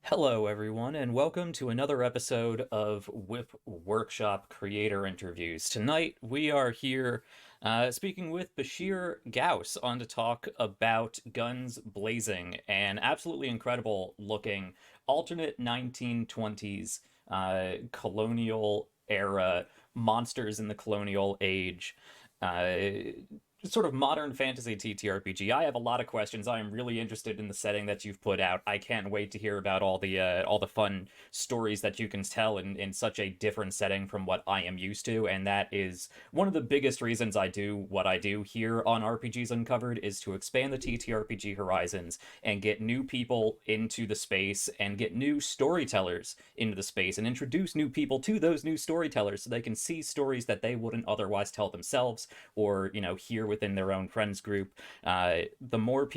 Hello, everyone, and welcome to another episode of WIP Workshop Creator Interviews. Tonight, we are here speaking with Basheer Ghouse on to talk about Guns Blazing, an absolutely incredible looking alternate 1920s colonial era monsters in the colonial age. Uh, Sort of modern fantasy TTRPG. I have a lot of questions. I am really interested in the setting that you've put out. I can't wait to hear about all the fun stories that you can tell in such a different setting from what I am used to. And that is one of the biggest reasons I do what I do here on RPGs Uncovered is to expand the TTRPG horizons and get new people into the space and get new storytellers into the space and introduce new people to those new storytellers so they can see stories that they wouldn't otherwise tell themselves or hear within their own friends group. The more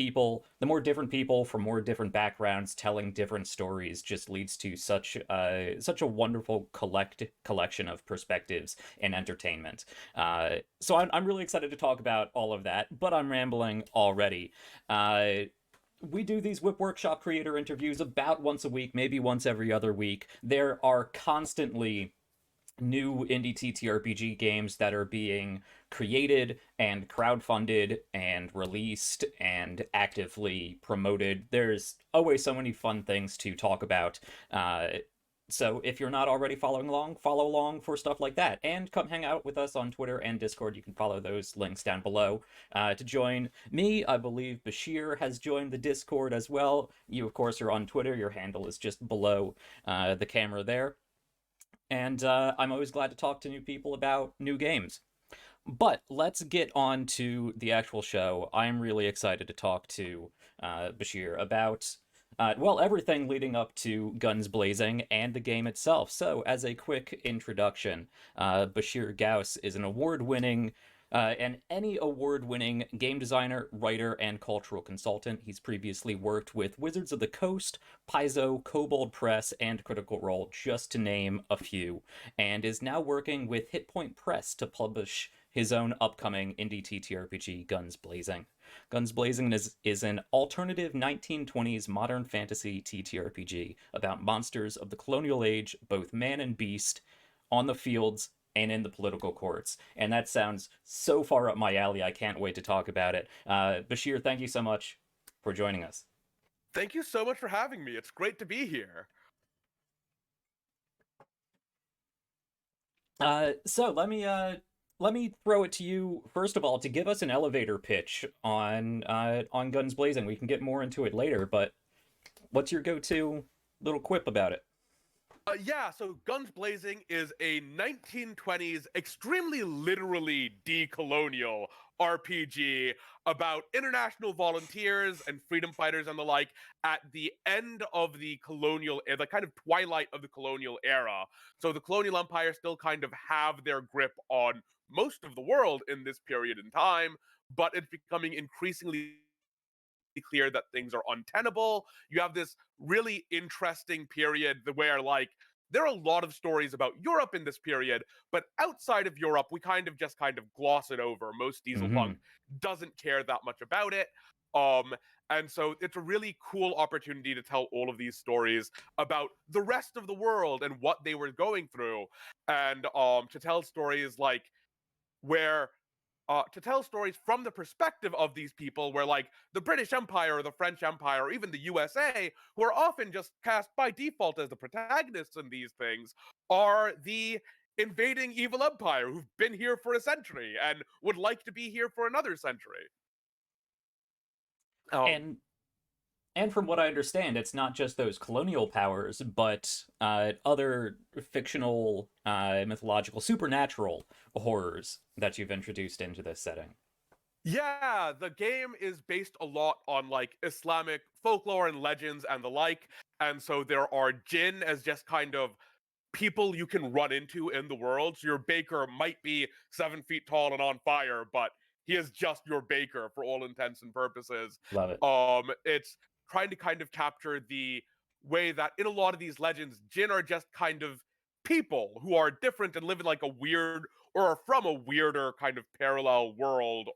different people from more different backgrounds telling different stories just leads to such a wonderful collection of perspectives and entertainment. So I'm really excited to talk about all of that, but I'm rambling already. We do these WIP Workshop creator interviews about once a week, maybe once every other week. There are constantly new indie TTRPG games that are being created and crowdfunded and released and actively promoted. There's always so many fun things to talk about. Uh, so if you're not already following along, follow along for stuff like that. And come hang out with us on Twitter and Discord. You can follow those links down below. To join me, I believe Basheer has joined the Discord as well. You, of course, are on Twitter. Your handle is just below the camera there. And I'm always glad to talk to new people about new games. But let's get on to the actual show. I'm really excited to talk to Basheer about, everything leading up to Guns Blazing and the game itself. So, as a quick introduction, Basheer Ghouse is an award-winning and any award-winning game designer, writer, and cultural consultant. He's previously worked with Wizards of the Coast, Paizo, Kobold Press, and Critical Role, just to name a few, and is now working with Hitpoint Press to publish his own upcoming indie TTRPG, Guns Blazing. Guns Blazing is an alternative 1920s modern fantasy TTRPG about monsters of the colonial age, both man and beast, on the fields and in the political courts. And that sounds so far up my alley, I can't wait to talk about it. Basheer, thank you so much for joining us. Thank you so much for having me. It's great to be here. So let me throw it to you first of all to give us an elevator pitch on Guns Blazing. We can get more into it later, but what's your go-to little quip about it? So Guns Blazing is a 1920s, extremely literally decolonial RPG about international volunteers and freedom fighters and the like at the end of the the kind of twilight of the colonial era. So the colonial empire still kind of have their grip on most of the world in this period in time, but it's becoming increasingly clear that things are untenable. You have this really interesting period where, like, there are a lot of stories about Europe in this period, but outside of Europe, we kind of gloss it over. Most Dieselpunk Mm-hmm. doesn't care that much about it. Um, and so it's a really cool opportunity to tell all of these stories about the rest of the world and what they were going through, and to tell stories like where to tell stories from the perspective of these people, where, like, the British Empire or the French Empire or even the USA, who are often just cast by default as the protagonists in these things, are the invading evil empire who've been here for a century and would like to be here for another century. Um, And and from what I understand, it's not just those colonial powers, but other fictional, mythological, supernatural horrors that you've introduced into this setting. Yeah, the game is based a lot on, like, Islamic folklore and legends and the like, and so there are jinn as just kind of people you can run into in the world. So your baker might be 7 feet tall and on fire, but he is just your baker for all intents and purposes. Love it. It's trying to kind of capture the way that in a lot of these legends, jinn are just kind of people who are different and live in, like, a weird or are from a weirder kind of parallel world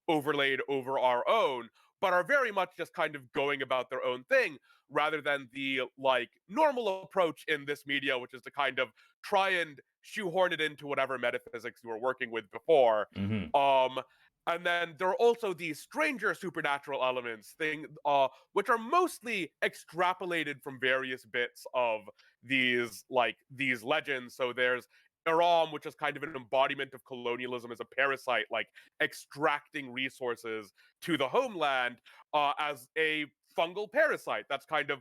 overlaid over our own. but are very much just kind of going about their own thing rather than the like normal approach in this media, which is to kind of try and shoehorn it into whatever metaphysics you were working with before. Hmm. Um, and then there are also these stranger supernatural elements, which are mostly extrapolated from various bits of these legends. So there's Iram, which is kind of an embodiment of colonialism as a parasite, like extracting resources to the homeland as a fungal parasite that's kind of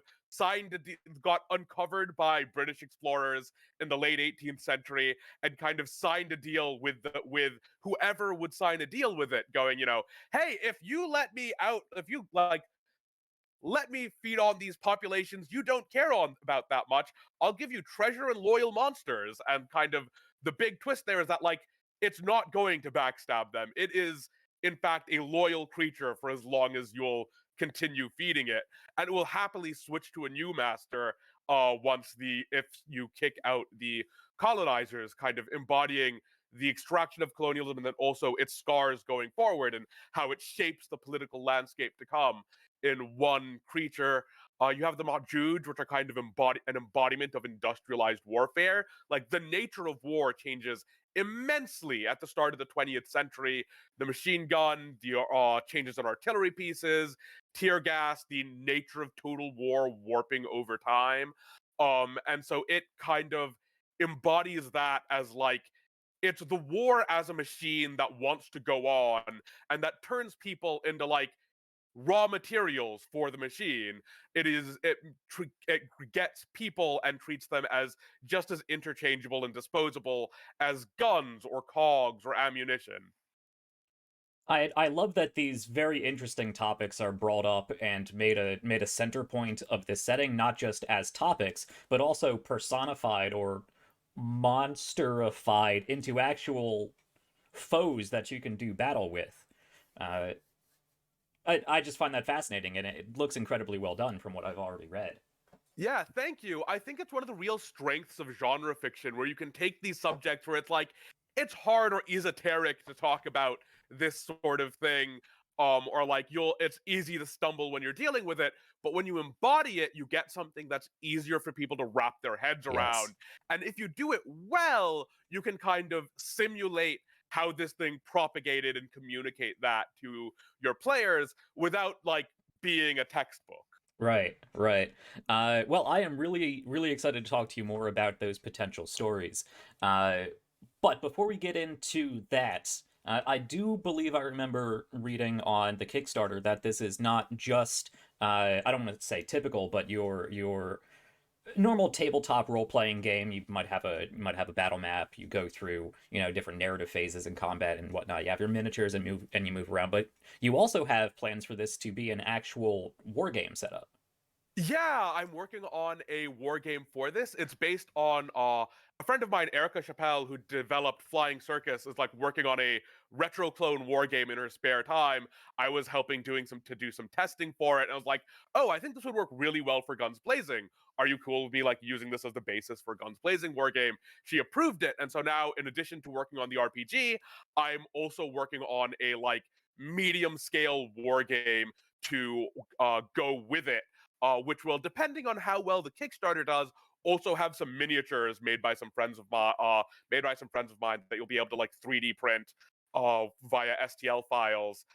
got uncovered by British explorers in the late 18th century and kind of signed a deal with whoever would sign a deal with it, going, hey, if you let me out, if you like let me feed on these populations you don't care about that much. I'll give you treasure and loyal monsters. And kind of the big twist there is that, like, it's not going to backstab them. It is, in fact, a loyal creature for as long as you'll continue feeding it. And it will happily switch to a new master if you kick out the colonizers, kind of embodying the extraction of colonialism and then also its scars going forward and how it shapes the political landscape to come in one creature. You have the Majuj, which are kind of an embodiment of industrialized warfare. Like, the nature of war changes immensely at the start of the 20th century. The machine gun, the changes in artillery pieces, tear gas, the nature of total war warping over time. And so it kind of embodies that as like it's the war as a machine that wants to go on and that turns people into like raw materials for the machine. It gets people and treats them as just as interchangeable and disposable as guns or cogs or ammunition. I love that these very interesting topics are brought up and made a center point of this setting, not just as topics, but also personified or monsterified into actual foes that you can do battle with. Uh, I just find that fascinating, and it looks incredibly well done from what I've already read. Yeah, thank you. I think it's one of the real strengths of genre fiction where you can take these subjects where it's like it's hard or esoteric to talk about this sort of thing, or like you'll it's easy to stumble when you're dealing with it, but when you embody it, you get something that's easier for people to wrap their heads Yes. around. And if you do it well, you can kind of simulate how this thing propagated and communicate that to your players without like being a textbook. Right, right. Well, I am really, really excited to talk to you more about those potential stories. Uh, but before we get into that, I do believe I remember reading on the Kickstarter that this is not just, I don't want to say typical, but your normal tabletop role-playing game. You might have a battle map. You go through, different narrative phases in combat and whatnot. You have your miniatures and you move around, but you also have plans for this to be an actual war game setup. Yeah, I'm working on a war game for this. It's based on a friend of mine, Erica Chappelle, who developed Flying Circus, is like working on a retro clone war game in her spare time. I was helping do some testing for it, and I was like, "Oh, I think this would work really well for Guns Blazing. Are you cool with me like using this as the basis for Guns Blazing war game?" She approved it, and so now, in addition to working on the RPG, I'm also working on a like medium scale war game to go with it, which will, depending on how well the Kickstarter does, also have some miniatures made by some friends of mine that you'll be able to like 3D print via STL files.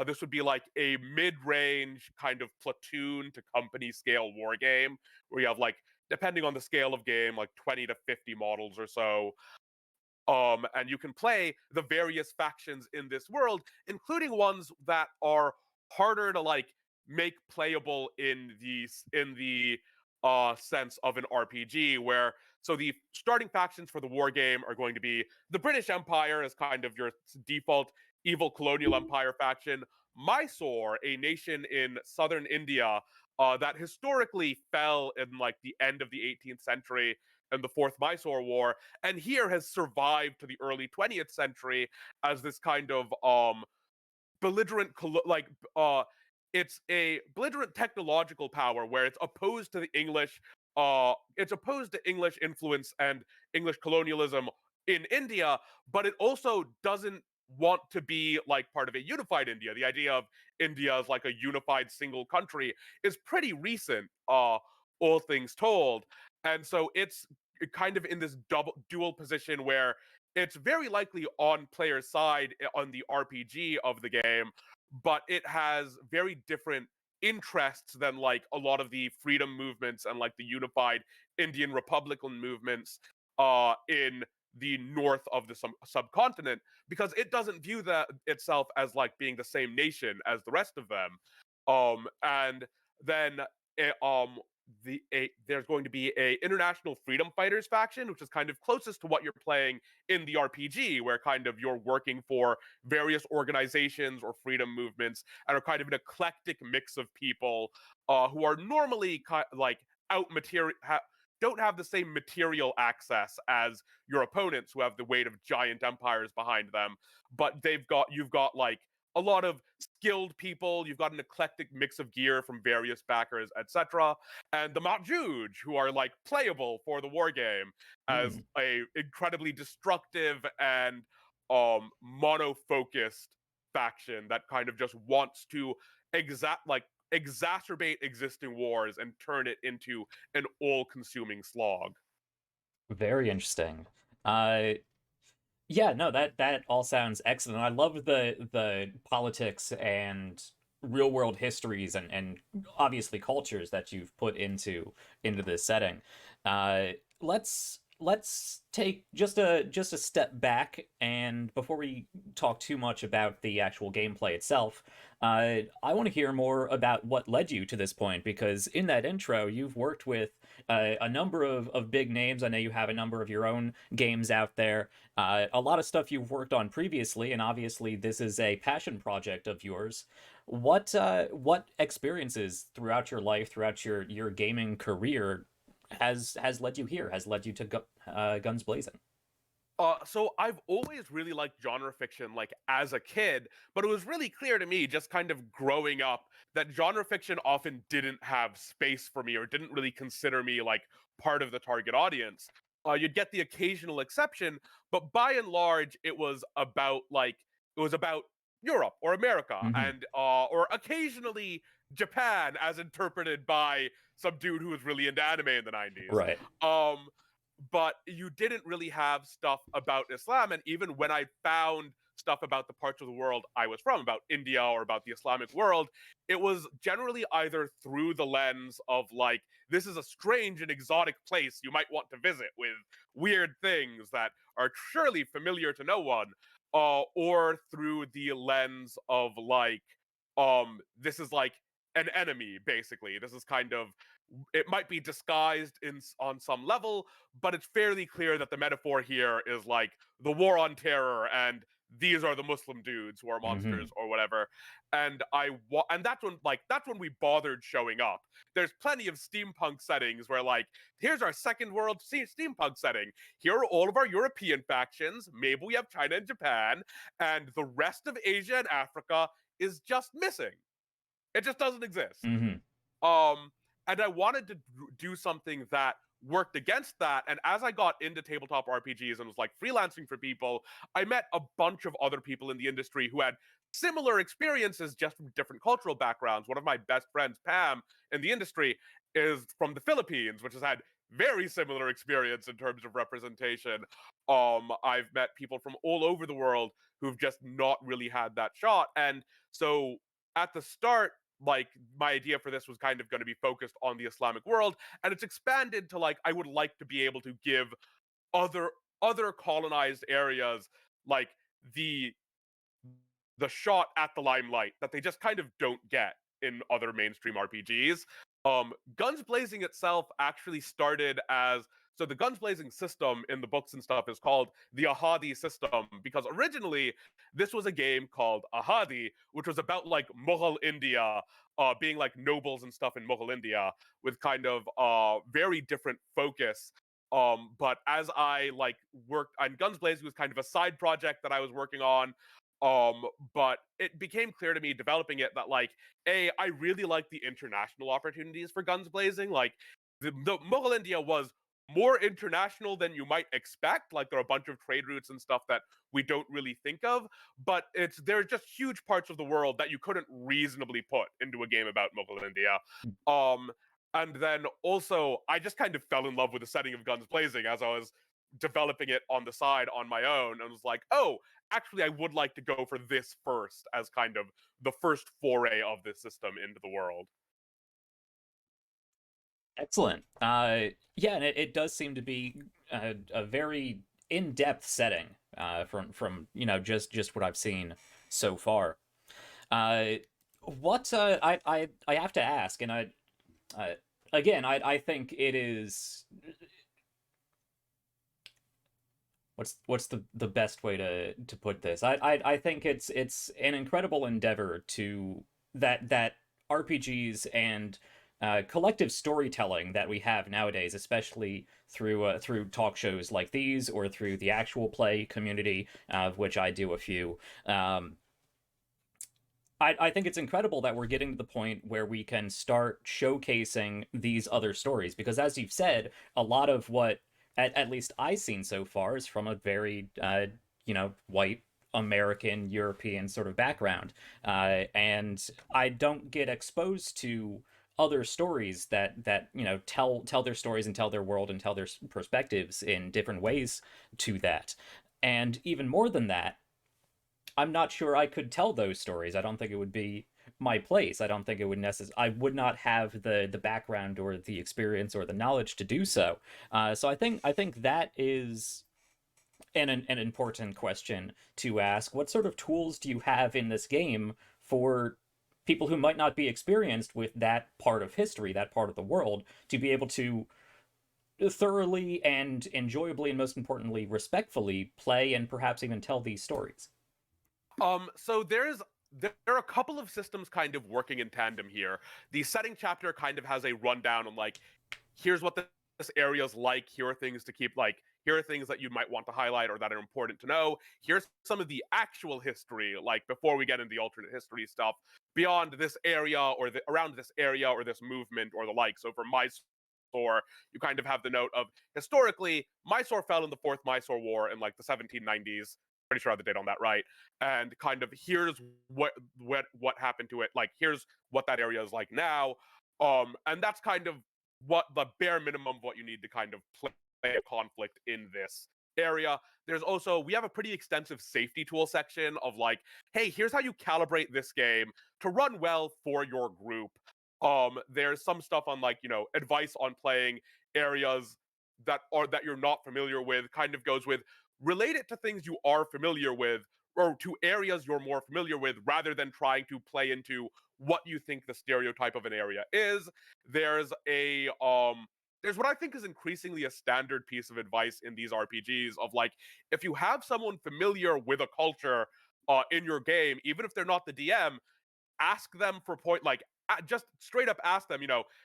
This would be like a mid-range kind of platoon to company scale war game where you have like, depending on the scale of game, like 20 to 50 models or so. And you can play the various factions in this world, including ones that are harder to like make playable in the sense of an RPG. Where so the starting factions for the war game are going to be the British Empire as kind of your default evil colonial empire faction, Mysore, a nation in southern India that historically fell in like the end of the 18th century and the Fourth Mysore War, and here has survived to the early 20th century as this kind of belligerent it's a belligerent technological power where it's opposed to English influence and English colonialism in India, but it also doesn't want to be like part of a unified India. The idea of India as like a unified single country is pretty recent, all things told. And so it's kind of in this dual position where it's very likely on player's side on the RPG of the game, but it has very different interests than like a lot of the freedom movements and like the unified Indian Republican movements in the north of the subcontinent, because it doesn't view that itself as like being the same nation as the rest of them. And then there's going to be a international freedom fighters faction, which is kind of closest to what you're playing in the RPG, where kind of you're working for various organizations or freedom movements and are kind of an eclectic mix of people who are normally like out material don't have the same material access as your opponents who have the weight of giant empires behind them, but you've got like a lot of skilled people, you've got an eclectic mix of gear from various backers, etc. And the Matjuj, who are like playable for the war game as Hmm. a incredibly destructive and mono-focused faction that kind of just wants to exacerbate existing wars and turn it into an all-consuming slog. Very interesting. Uh, Yeah, no, that all sounds excellent. I love the politics and real world histories and obviously cultures that you've put into this setting. Uh, let's take just a step back, and before we talk too much about the actual gameplay itself, I want to hear more about what led you to this point, because in that intro you've worked with a number of big names. I know you have a number of your own games out there, a lot of stuff you've worked on previously, and obviously this is a passion project of yours. What experiences throughout your life, throughout your gaming career, has led you here, has led you to Guns Blazing? So I've always really liked genre fiction, like as a kid, but it was really clear to me, just kind of growing up, that genre fiction often didn't have space for me or didn't really consider me like part of the target audience. You'd get the occasional exception, but by and large, it was about Europe or America, Hmm. and or occasionally Japan, as interpreted by some dude who was really into anime in the '90s. Right. Um, but you didn't really have stuff about Islam. And even when I found stuff about the parts of the world I was from, about India or about the Islamic world, it was generally either through the lens of like, this is a strange and exotic place you might want to visit with weird things that are surely familiar to no one, or through the lens of like, this is like an enemy, basically. This is kind of, it might be disguised in on some level, but it's fairly clear that the metaphor here is like the war on terror and these are the Muslim dudes who are monsters Hmm. or whatever. And and that's when we bothered showing up. There's plenty of steampunk settings where like, here's our second world steampunk setting. Here are all of our European factions. Maybe we have China and Japan, and the rest of Asia and Africa is just missing. It just doesn't exist. Hmm. Um, and I wanted to do something that worked against that. And as I got into tabletop RPGs and was like freelancing for people, I met a bunch of other people in the industry who had similar experiences, just from different cultural backgrounds. One of my best friends, Pam, in the industry is from the Philippines, which has had very similar experience in terms of representation. I've met people from all over the world who've just not really had that shot. And so at the start, like my idea for this was kind of going to be focused on the Islamic world, and it's expanded to like, I would like to be able to give other other colonized areas like the the shot at the limelight that they just kind of don't get in other mainstream RPGs. Guns Blazing itself actually started as, so the Guns Blazing system in the books and stuff is called the Ahadi system, because originally this was a game called Ahadi, which was about like Mughal India, being like nobles and stuff in Mughal India, with kind of very different focus. But as I like worked on Guns Blazing, was kind of a side project that I was working on. But it became clear to me developing it that like, I really like the international opportunities for Guns Blazing. Like the Mughal India was more international than you might expect. Like there are a bunch of trade routes and stuff that we don't really think of, but there's just huge parts of the world that you couldn't reasonably put into a game about Mughal India. Um, and then also, I just kind of fell in love with the setting of Guns Blazing as I was developing it on the side on my own, and was like, oh, actually, I would like to go for this first as kind of the first foray of this system into the world. Excellent. Yeah, and it does seem to be a very in-depth setting from just what I've seen so far. Uh, what I have to ask, and uh, again I think it is what's the best way to put this? I think it's an incredible endeavor to that RPGs and collective storytelling that we have nowadays, especially through talk shows like these or through the actual play community, of which I do a few. I think it's incredible that we're getting to the point where we can start showcasing these other stories because, as you've said, a lot of what at least I've seen so far is from a very white American European sort of background, and I don't get exposed to other stories that tell their stories and tell their world and tell their perspectives in different ways to that, and even more than that, I'm not sure I could tell those stories. I don't think it would be my place. I don't think it would I would not have the background or the experience or the knowledge to do so. So I think that is an important question to ask. What sort of tools do you have in this game for people who might not be experienced with that part of history, that part of the world, to be able to thoroughly and enjoyably and most importantly respectfully play and perhaps even tell these stories? So there are a couple of systems kind of working in tandem here. The setting chapter kind of has a rundown on like, here's what this area is like. Here are things to keep like. Here are things that you might want to highlight or that are important to know. Here's some of the actual history, like before we get into the alternate history stuff, beyond this area or around this area or this movement or the like. So for Mysore, you kind of have the note of historically, Mysore fell in the Fourth Mysore War in like the 1790s. Pretty sure I have the date on that right. And kind of here's what happened to it. Like here's what that area is like now. And that's kind of what the bare minimum of what you need to kind of play a conflict in this area. There's also, we have a pretty extensive safety tool section of like, hey, here's how you calibrate this game to run well for your group. There's some stuff on like, advice on playing areas that you're not familiar with, kind of goes with relate it to things you are familiar with or to areas you're more familiar with rather than trying to play into what you think the stereotype of an area is. There's a there's what I think is increasingly a standard piece of advice in these RPGs of like, if you have someone familiar with a culture in your game, even if they're not the DM, ask them for point, just straight up ask them,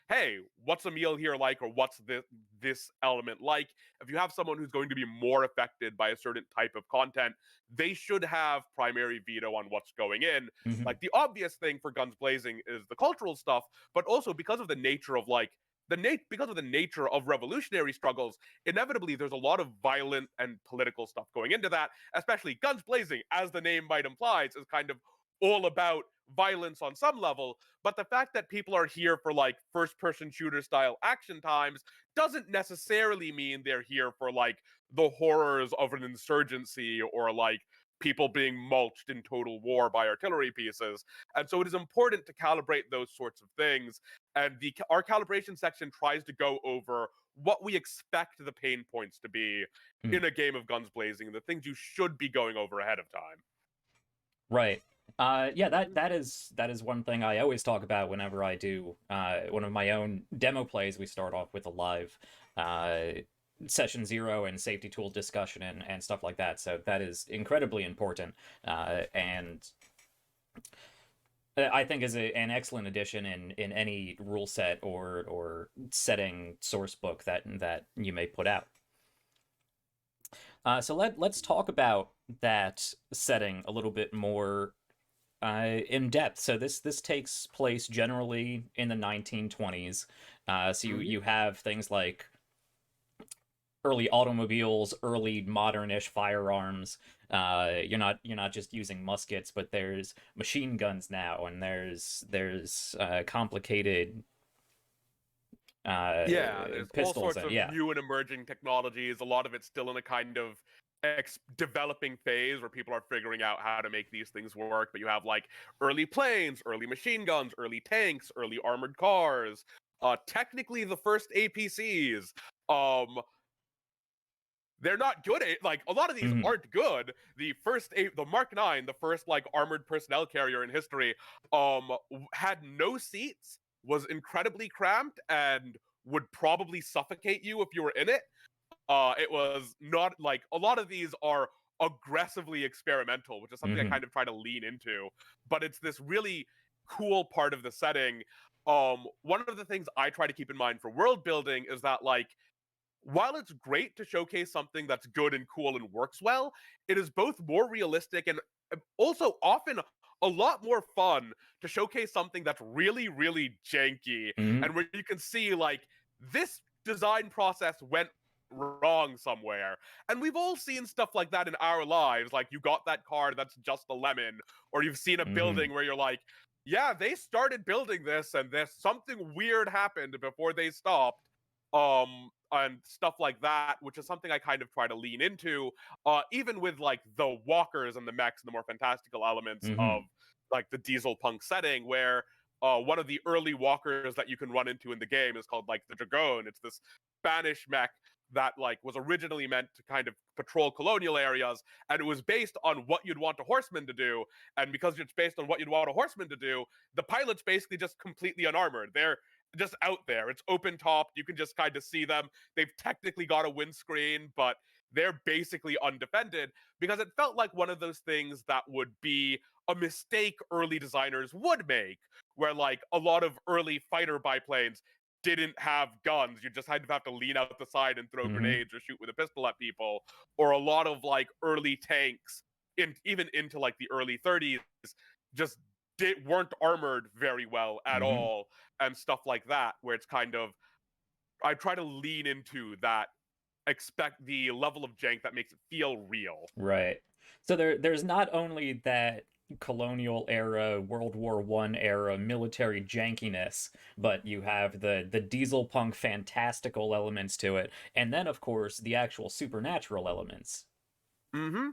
hey, what's a meal here like, or what's this element like. If you have someone who's going to be more affected by a certain type of content, they should have primary veto on what's going in. Hmm. Like the obvious thing for Guns Blazing is the cultural stuff, but also because of the nature of like because of the nature of revolutionary struggles, inevitably there's a lot of violent and political stuff going into that. Especially Guns Blazing, as the name might implies, is kind of all about violence on some level, but the fact that people are here for like first person shooter style action times doesn't necessarily mean they're here for like the horrors of an insurgency or like people being mulched in total war by artillery pieces. And so it is important to calibrate those sorts of things, and the our calibration section tries to go over what we expect the pain points to be in a game of Guns Blazing, the things you should be going over ahead of time. Right. Yeah, that is one thing I always talk about whenever I do one of my own demo plays. We start off with a live uh, session zero and safety tool discussion and stuff like that. So that is incredibly important, and I think is an excellent addition in any rule set or setting source book that you may put out. So let's talk about that setting a little bit more in depth. So this takes place generally in the 1920s. So you Mhm. you have things like early automobiles, early modernish firearms. You're not just using muskets, but there's machine guns now, and there's complicated uh Yeah, there's all pistols, sorts and of yeah. new and emerging technologies. A lot of it's still in a kind of developing phase where people are figuring out how to make these things work. But you have like early planes, early machine guns, early tanks, early armored cars. Technically, the first APCs. Um, they're not good at like a lot of these Hmm. aren't good. The Mark 9, the first like armored personnel carrier in history, had no seats, was incredibly cramped, and would probably suffocate you if you were in it. It was not like a lot of these are aggressively experimental, which is something I Hmm. kind of try to lean into. But it's this really cool part of the setting. One of the things I try to keep in mind for world building is that like while it's great to showcase something that's good and cool and works well, it is both more realistic and also often a lot more fun to showcase something that's really, really janky Hmm. and where you can see like this design process went wrong somewhere. And we've all seen stuff like that in our lives. Like you got that card that's just a lemon, or you've seen a Hmm. building where you're like, yeah, they started building this and there's something weird happened before they stopped. And stuff like that, which is something I kind of try to lean into, even with like the walkers and the mechs and the more fantastical elements of Hmm. like the diesel punk setting, where one of the early walkers that you can run into in the game is called like the Dragon. It's this Spanish mech that like was originally meant to kind of patrol colonial areas, and it was based on what you'd want a horseman to do. And because it's based on what you'd want a horseman to do, the pilot's basically just completely unarmored. They're just out there. It's open top. You can just kind of see them. They've technically got a windscreen, but they're basically undefended because it felt like one of those things that would be a mistake early designers would make, where like a lot of early fighter biplanes didn't have guns. You just had to have to lean out the side and throw Hmm. grenades or shoot with a pistol at people. Or a lot of like early tanks, even into like the early 30s, just weren't armored very well at Hmm. all, and stuff like that, where it's kind of I try to lean into that, expect the level of jank that makes it feel real. Right. So there's not only that colonial era, World War I era military jankiness, but you have the diesel punk fantastical elements to it, and then of course the actual supernatural elements. Mm-hmm.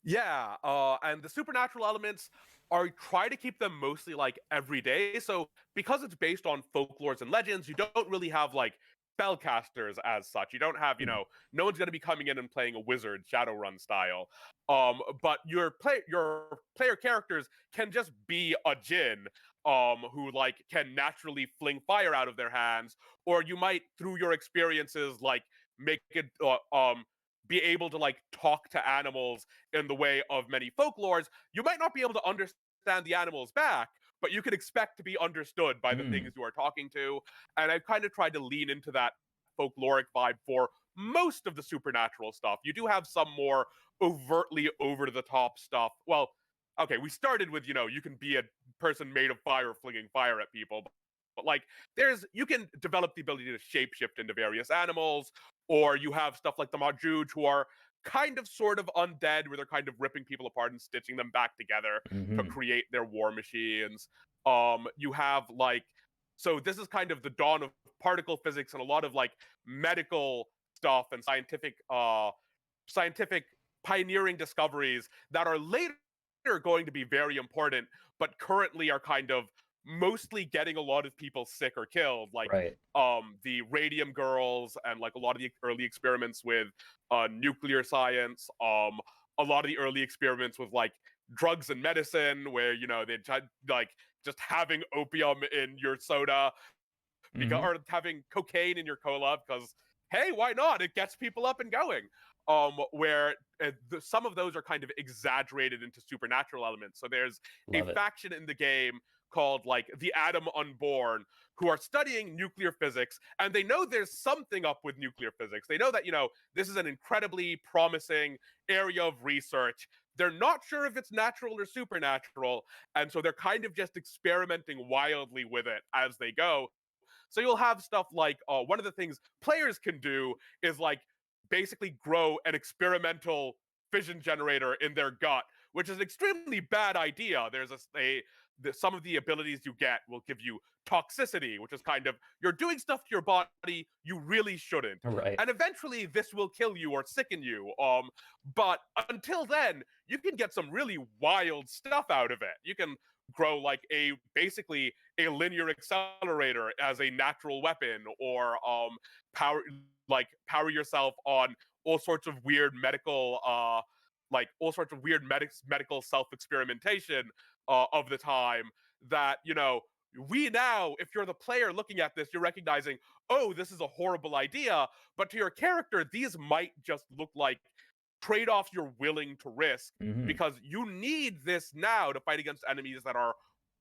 Yeah, and the supernatural elements are try to keep them mostly like everyday. So because it's based on folklores and legends, you don't really have like spellcasters as such. You don't have, no one's gonna be coming in and playing a wizard Shadowrun style. But your player characters can just be a djinn, who like can naturally fling fire out of their hands, or you might through your experiences like make it be able to like talk to animals in the way of many folklores. You might not be able to understand the animals back, but you can expect to be understood by the Mm. things you are talking to. And I've kind of tried to lean into that folkloric vibe for most of the supernatural stuff. You do have some more overtly over the top stuff. Well, okay, we started with, you can be a person made of fire flinging fire at people. But like you can develop the ability to shapeshift into various animals, or you have stuff like the Majuj who are kind of sort of undead, where they're kind of ripping people apart and stitching them back together to Hmm. create their war machines. You have like so this is kind of the dawn of particle physics and a lot of like medical stuff and scientific pioneering discoveries that are later going to be very important, but currently are kind of mostly getting a lot of people sick or killed, like Right. the radium girls and like a lot of the early experiments with nuclear science, a lot of the early experiments with like drugs and medicine, where they like just having opium in your soda because Hmm. or having cocaine in your cola because hey, why not? It gets people up and going. Where some of those are kind of exaggerated into supernatural elements. So there's a Love it. faction in the game called like the Atom Unborn who are studying nuclear physics, and they know there's something up with nuclear physics. They know that this is an incredibly promising area of research. They're not sure if it's natural or supernatural, and so they're kind of just experimenting wildly with it as they go. So you'll have stuff like one of the things players can do is like basically grow an experimental fission generator in their gut, which is an extremely bad idea. There's some of the abilities you get will give you toxicity, which is kind of you're doing stuff to your body you really shouldn't. Right. And eventually this will kill you or sicken you. But until then, you can get some really wild stuff out of it. You can grow like basically a linear accelerator as a natural weapon, or power yourself on all sorts of weird medical self experimentation of the time that we now, if you're the player looking at this, you're recognizing, oh, this is a horrible idea, but to your character these might just look like trade-offs you're willing to risk, Hmm. because you need this now to fight against enemies that are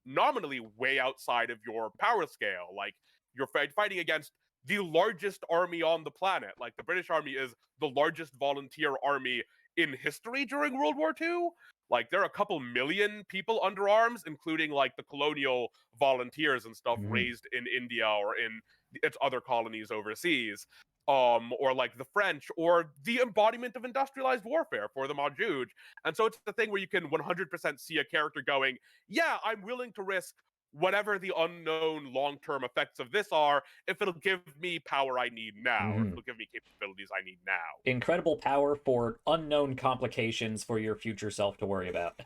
nominally way outside of your power scale. Like you're fighting against the largest army on the planet. Like the British Army is the largest volunteer army in history during World War II. Like there are a couple million people under arms, including like the colonial volunteers and stuff Hmm. raised in India or in its other colonies overseas. Or like the French, or the embodiment of industrialized warfare for the Majuj. And so it's the thing where you can 100% see a character going, yeah, I'm willing to risk whatever the unknown long-term effects of this are, if it'll give me power I need now, or if Hmm. it'll give me capabilities I need now. Incredible power for unknown complications for your future self to worry about.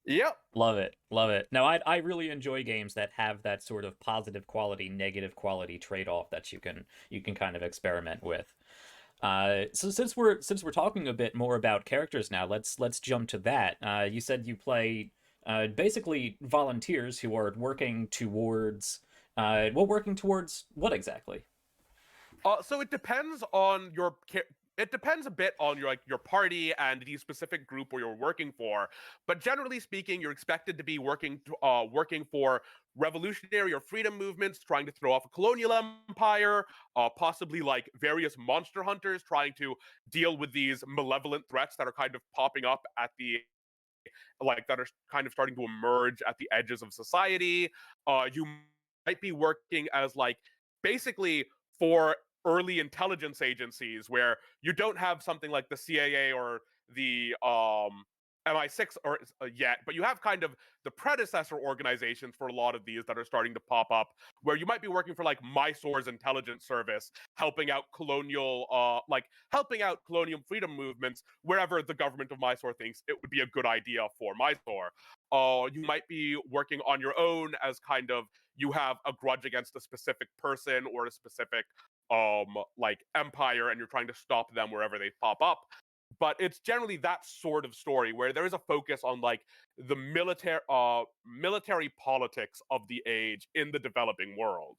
Yep. Love it. Love it. No, I really enjoy games that have that sort of positive quality, negative quality trade-off that you can kind of experiment with. So since we're talking a bit more about characters now, let's jump to that. You said you play basically volunteers who are working towards working towards what exactly? So it depends on it depends a bit on your party and the specific group where you're working for, but generally speaking, you're expected to be working for revolutionary or freedom movements trying to throw off a colonial empire, possibly like various monster hunters trying to deal with these malevolent threats that are kind of popping up at the like that are kind of starting to emerge at the edges of society. You might be working as like basically for early intelligence agencies where you don't have something like the CIA or the MI6 or yet, but you have kind of the predecessor organizations for a lot of these that are starting to pop up, where you might be working for like Mysore's intelligence service, helping out colonial freedom movements wherever the government of Mysore thinks it would be a good idea for Mysore. You might be working on your own as kind of you have a grudge against a specific person or a specific like empire, and you're trying to stop them wherever they pop up. But it's generally that sort of story where there is a focus on like the military politics of the age in the developing world.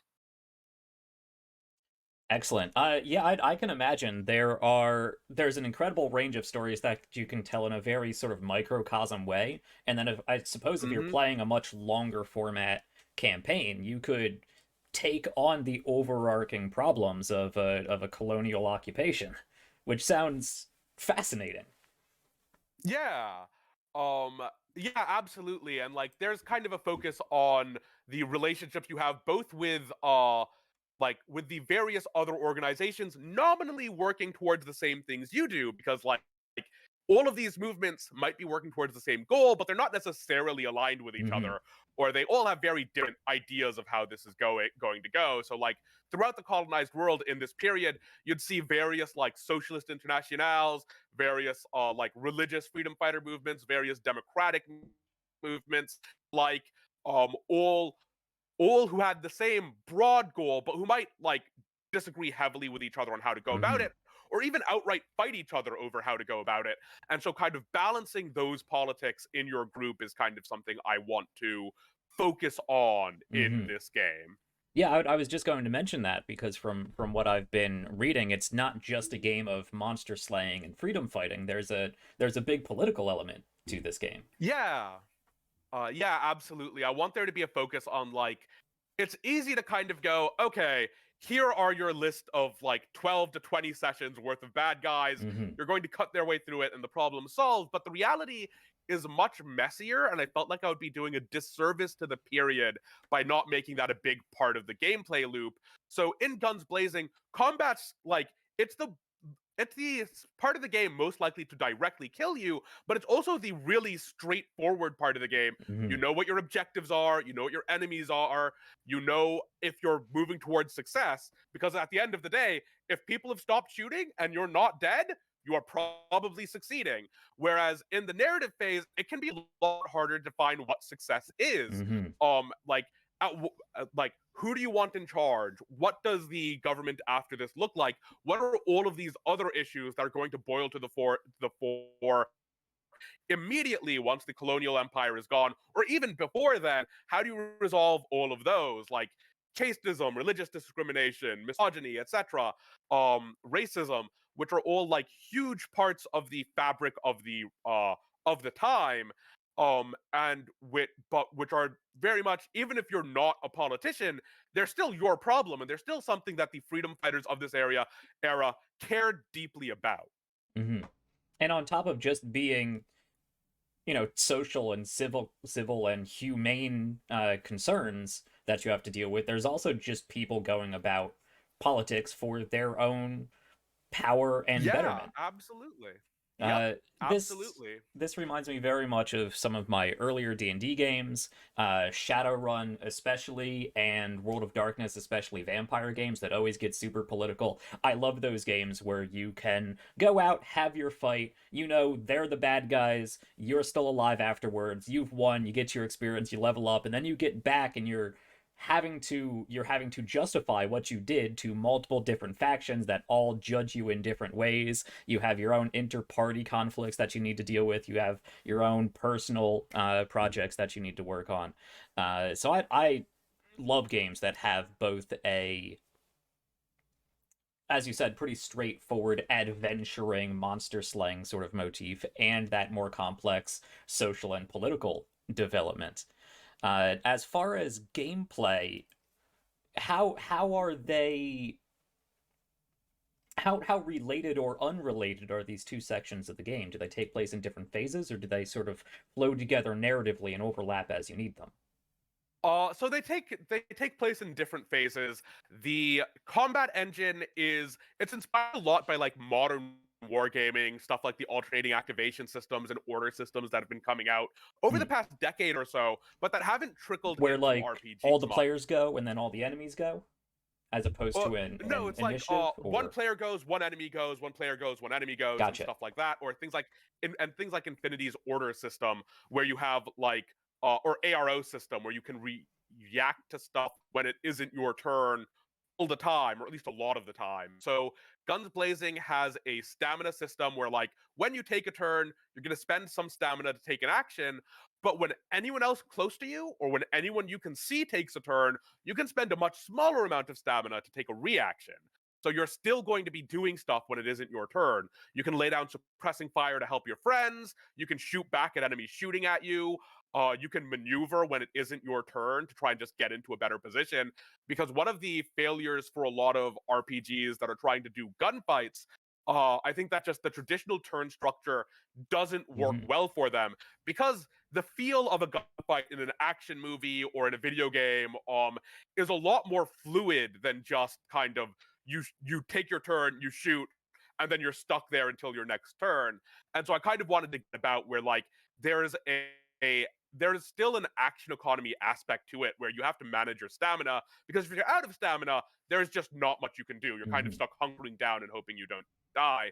Excellent. Yeah, I can imagine there's an incredible range of stories that you can tell in a very sort of microcosm way, and then I suppose if you're Hmm. playing a much longer format campaign, you could take on the overarching problems of a colonial occupation, which sounds fascinating. Yeah. Um yeah, absolutely. And like there's kind of a focus on the relationships you have both with the various other organizations nominally working towards the same things you do, because like all of these movements might be working towards the same goal, but they're not necessarily aligned with each Hmm. other, or they all have very different ideas of how this is going to go. So like throughout the colonized world in this period, you'd see various like socialist internationals, various like religious freedom fighter movements, various democratic movements, like all who had the same broad goal, but who might like disagree heavily with each other on how to go about Hmm. it, or even outright fight each other over how to go about it. And so, kind of balancing those politics in your group is kind of something I want to focus on in Hmm. this game. Yeah, I was just going to mention that because from what I've been reading, it's not just a game of monster slaying and freedom fighting. There's a big political element to this game. Yeah. Yeah, absolutely. I want there to be a focus on like it's easy to kind of go, okay, here are your list of like 12 to 20 sessions worth of bad guys. Hmm. You're going to cut their way through it and the problem solved. But the reality is much messier, and I felt like I would be doing a disservice to the period by not making that a big part of the gameplay loop. So in Guns Blazing, combat's like it's the part of the game most likely to directly kill you, but it's also the really straightforward part of the game. You Hmm. know what your objectives are, you know what your enemies are, you know if you're moving towards success, because at the end of the day, if people have stopped shooting and you're not dead, you are probably succeeding. Whereas in the narrative phase, it can be a lot harder to define what success is. Hmm. Like like who do you want in charge? What does the government after this look like? What are all of these other issues that are going to boil to the fore immediately once the colonial empire is gone, or even before then? How do you resolve all of those, like casteism, religious discrimination, misogyny, etc., racism, which are all like huge parts of the fabric of the time, and which are very much, even if you're not a politician, they're still your problem, and they're still something that the freedom fighters of this era cared deeply about. Hmm. And on top of just being, social and civil and humane concerns that you have to deal with, there's also just people going about politics for their own power and Yeah, betterment. absolutely. Yep, Uh, this absolutely. this reminds me very much of some of my earlier D&D games, Shadowrun especially, and World of Darkness, especially vampire games that always get super political. I love those games where you can go out, have your fight, they're the bad guys, you're still alive afterwards, you've won, you get your experience, you level up, and then you get back and you're having to justify what you did to multiple different factions that all judge you in different ways. You have your own inter-party conflicts that you need to deal with. You have your own personal projects that you need to work on. So I love games that have both a, as you said, pretty straightforward adventuring monster slaying sort of motif and that more complex social and political development. As far as gameplay, how are they, how related or unrelated are these two sections of the game? Do they take place in different phases, or do they sort of flow together narratively and overlap as you need them? So they take place in different phases. The combat engine it's inspired a lot by like modern wargaming stuff, like the alternating activation systems and order systems that have been coming out over the Hmm. past decade or so, but that haven't trickled Where into like all RPGs the much. players go and then all the enemies go, as opposed Well, to an, no, an it's like initiative, one or player goes, one enemy goes, one player goes, one enemy goes, and gotcha. stuff like that, or things like and things like Infinity's order system, where you have like or ARO system where you can react to stuff when it isn't your turn all the time, or at least a lot of the time. So Guns Blazing has a stamina system where, like, when you take a turn, you're going to spend some stamina to take an action. But when anyone else close to you, or when anyone you can see takes a turn, you can spend a much smaller amount of stamina to take a reaction. So you're still going to be doing stuff when it isn't your turn. You can lay down suppressing fire to help your friends. You can shoot back at enemies shooting at you. You can maneuver when it isn't your turn to try and just get into a better position. Because one of the failures for a lot of RPGs that are trying to do gunfights, I think that just the traditional turn structure doesn't work Hmm. well for them, because the feel of a gunfight in an action movie or in a video game is a lot more fluid than just kind of you take your turn, you shoot, and then you're stuck there until your next turn. And so I kind of wanted to get about where like there's a there's still an action economy aspect to it where you have to manage your stamina, because if you're out of stamina, there's just not much you can do. You're kind of Hmm. stuck hunkering down and hoping you don't die.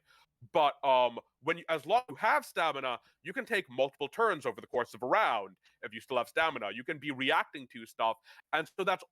But as long as you have stamina, you can take multiple turns over the course of a round. If you still have stamina, you can be reacting to stuff, and so that's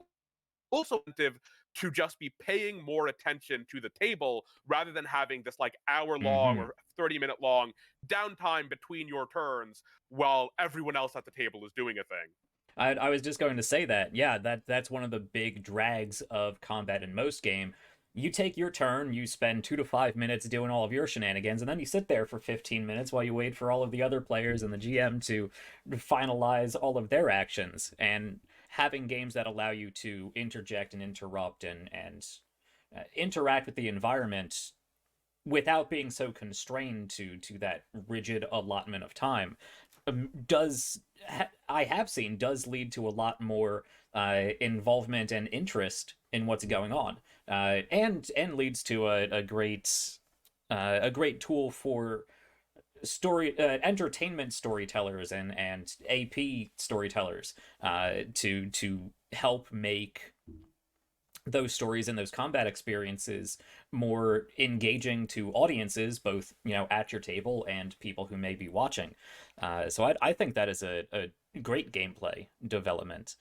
also incentive to just be paying more attention to the table rather than having this like hour long Hmm. or 30-minute long downtime between your turns while everyone else at the table is doing a thing. I was just going to say that. Yeah, that's one of the big drags of combat in most game. You take your turn, you spend 2 to 5 minutes doing all of your shenanigans, and then you sit there for 15 minutes while you wait for all of the other players and the GM to finalize all of their actions. And having games that allow you to interject and interrupt and interact with the environment without being so constrained to that rigid allotment of time I have seen does lead to a lot more involvement and interest in what's going on, and leads to a great tool for entertainment storytellers and AP storytellers to help make those stories and those combat experiences more engaging to audiences, both at your table and people who may be watching. So I think that is a great gameplay development.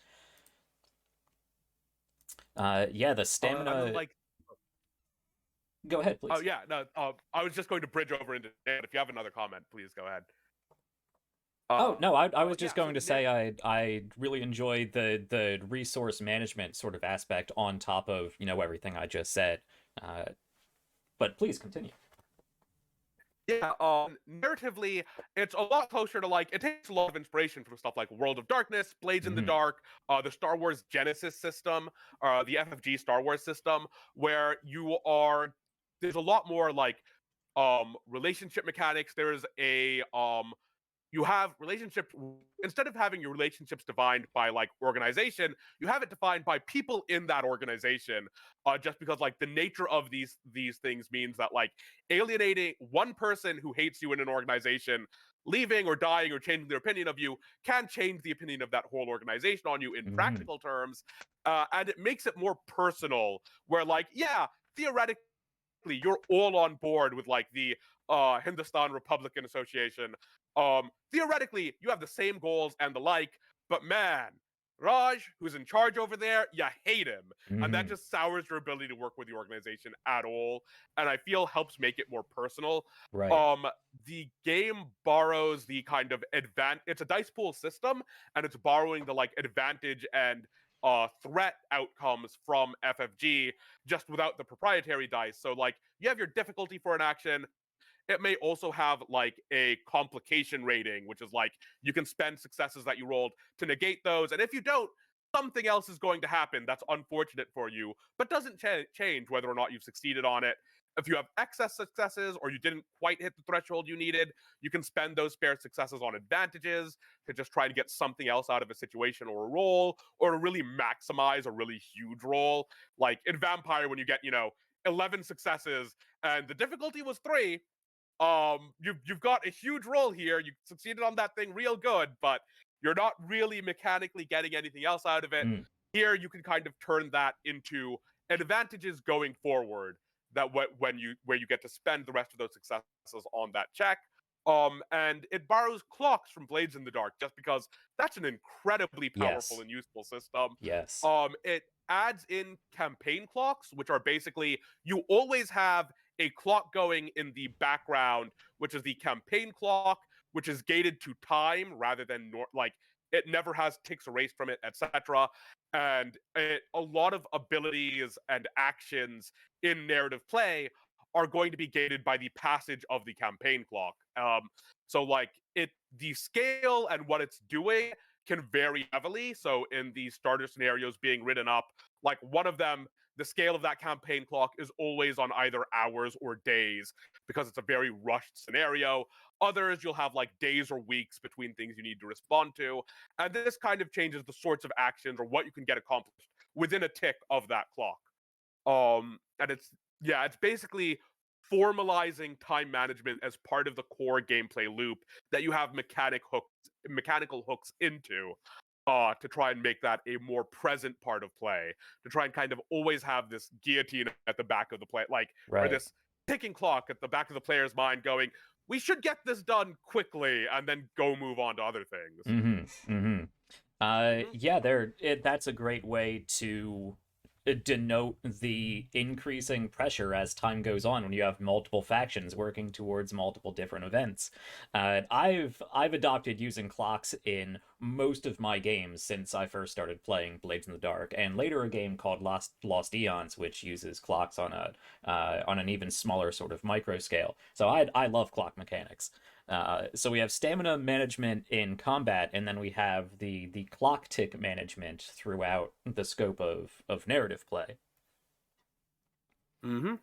Yeah, the And then stamina. like, Go ahead, oh please. yeah, no, I was just going to bridge over into it. If you have another comment, please go ahead. Oh no, I was just Yeah, so going to say I really enjoy the resource management sort of aspect on top of everything I just said. Uh, but please continue. yeah, narratively, it's a lot closer to like it takes a lot of inspiration from stuff like World of Darkness, Blades in the Hmm. Dark, the Star Wars Genesis system, the FFG Star Wars system, where there's a lot more like relationship mechanics. There's a you have relationships instead of having your relationships defined by like organization, you have it defined by people in that organization, just because like the nature of these things means that like alienating one person who hates you in an organization, leaving or dying or changing their opinion of you can change the opinion of that whole organization on you in Hmm. practical terms. And it makes it more personal, where like, yeah, theoretically you're all on board with like the Hindustan Republican Association. Theoretically, you have the same goals and the like, but man, Raj, who's in charge over there, you hate him. And that Hmm. just sours your ability to work with the organization at all. And I feel helps make it more personal. Right. Um, the game borrows the kind of it's a dice pool system, and it's borrowing the like advantage and threat outcomes from FFG, just without the proprietary dice. So like you have your difficulty for an action. It may also have like a complication rating, which is like you can spend successes that you rolled to negate those. And if you don't, something else is going to happen that's unfortunate for you, but doesn't change whether or not you've succeeded on it. If you have excess successes or you didn't quite hit the threshold you needed, you can spend those spare successes on advantages to just try to get something else out of a situation or a roll, or to really maximize a really huge roll. Like in Vampire, when you get, 11 successes and the difficulty was 3, you've got a huge roll here. You succeeded on that thing real good, but you're not really mechanically getting anything else out of it. Mm. Here, you can kind of turn that into advantages going forward. That when you where you get to spend the rest of those successes on that check. And it borrows clocks from Blades in the Dark, just because that's an incredibly powerful Yes. and useful system. Yes. It adds in campaign clocks, which are basically you always have a clock going in the background, which is the campaign clock, which is gated to time rather than like it never has ticks erased from it, etc. And a lot of abilities and actions in narrative play are going to be gated by the passage of the campaign clock. So like the scale and what it's doing can vary heavily. So in the starter scenarios being written up, like one of them, the scale of that campaign clock is always on either hours or days because it's a very rushed scenario. Others, you'll have like days or weeks between things you need to respond to. And this kind of changes the sorts of actions or what you can get accomplished within a tick of that clock. And it's basically formalizing time management as part of the core gameplay loop that you have mechanical hooks into, to try and make that a more present part of play, to try and kind of always have this guillotine at the back of the play, like, or Right. this ticking clock at the back of the player's mind going, we should get this done quickly and then go move on to other things. Mm-hmm. Mm-hmm. Mhm. Yeah, that's a great way to denote the increasing pressure as time goes on when you have multiple factions working towards multiple different events. I've adopted using clocks in most of my games since I first started playing Blades in the Dark, and later a game called Lost Eons, which uses clocks on an even smaller sort of micro scale. So I love clock mechanics. So we have stamina management in combat, and then we have the clock tick management throughout the scope of narrative play. Mm-hmm.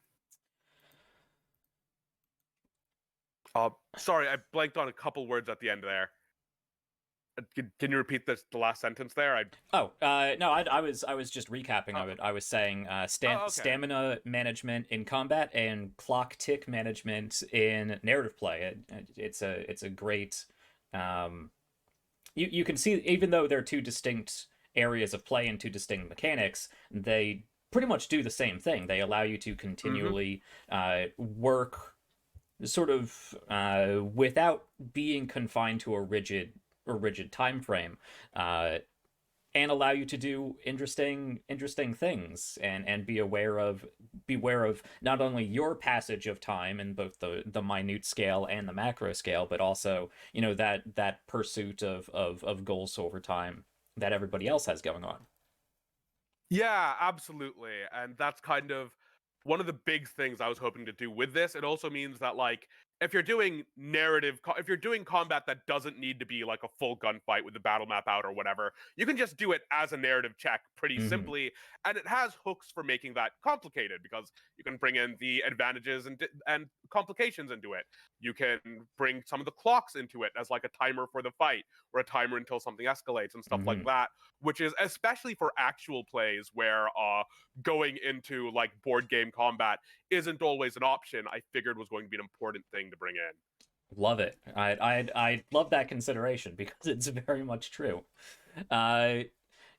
Sorry, I blanked on a couple words at the end there. Can you repeat the last sentence there? Oh, no, I was just recapping. Oh, I was saying okay. stamina management in combat and clock tick management in narrative play. It's a great. Um, you can see, even though they're two distinct areas of play and two distinct mechanics, they pretty much do the same thing. They allow you to Mm-hmm. continually work sort of without being confined to a rigid time frame. And allow you to do interesting things, and be aware of not only your passage of time in both the minute scale and the macro scale, but also that pursuit of goals over time that everybody else has going on. Yeah, absolutely. And that's kind of one of the big things I was hoping to do with this. It also means that like if you're doing if you're doing combat that doesn't need to be like a full gunfight with the battle map out or whatever, you can just do it as a narrative check pretty Hmm. simply, and it has hooks for making that complicated because you can bring in the advantages and complications into it. You can bring some of the clocks into it as like a timer for the fight or a timer until something escalates and stuff like Hmm. that, which is especially for actual plays where going into like board game combat isn't always an option. I figured was going to be an important thing to bring in. Love it. I love that consideration because it's very much true. uh